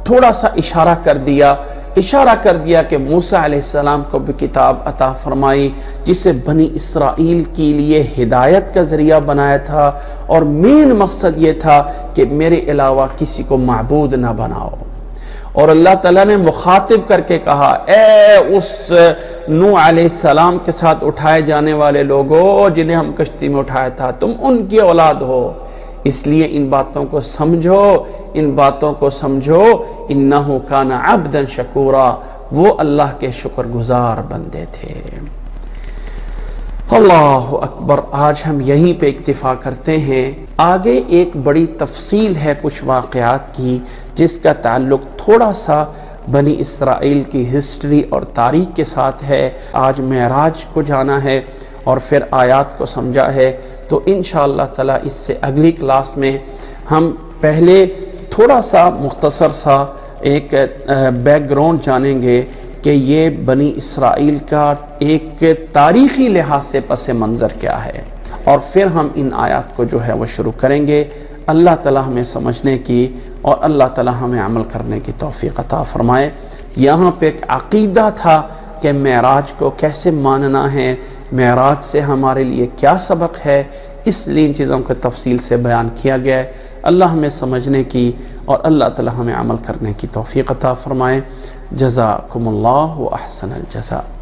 تھوڑا سا اشارہ کر دیا کہ موسیٰ علیہ السلام کو بھی کتاب عطا فرمائی، جسے بنی اسرائیل کے لیے ہدایت کا ذریعہ بنایا تھا، اور مین مقصد یہ تھا کہ میرے علاوہ کسی کو معبود نہ بناؤ۔ اور اللہ تعالیٰ نے مخاطب کر کے کہا، اے اس نوح علیہ السلام کے ساتھ اٹھائے جانے والے لوگوں جنہیں ہم کشتی میں اٹھایا تھا، تم ان کی اولاد ہو، اس لیے ان باتوں کو سمجھو، انہو کان عبدا شکورا، وہ اللہ کے شکر گزار بندے تھے۔ اللہ اکبر۔ آج ہم یہیں پہ اکتفا کرتے ہیں، آگے ایک بڑی تفصیل ہے کچھ واقعات کی، جس کا تعلق تھوڑا سا بنی اسرائیل کی ہسٹری اور تاریخ کے ساتھ ہے۔ آج معراج کو جانا ہے اور پھر آیات کو سمجھا ہے، تو انشاءاللہ تعالی اس سے اگلی کلاس میں ہم پہلے تھوڑا سا مختصر سا ایک بیک گراؤنڈ جانیں گے کہ یہ بنی اسرائیل کا ایک تاریخی لحاظ سے پس منظر کیا ہے، اور پھر ہم ان آیات کو جو ہے وہ شروع کریں گے۔ اللہ تعالی ہمیں سمجھنے کی اور اللہ تعالی ہمیں عمل کرنے کی توفیق عطا فرمائے۔ یہاں پہ ایک عقیدہ تھا کہ معراج کو کیسے ماننا ہے، معراج سے ہمارے لیے کیا سبق ہے، اس لیے ان چیزوں کو تفصیل سے بیان کیا گیا ہے۔ اللہ ہمیں سمجھنے کی اور اللہ تعالی ہمیں عمل کرنے کی توفیق عطا فرمائے۔ جزاکم اللہ و احسن الجزاء۔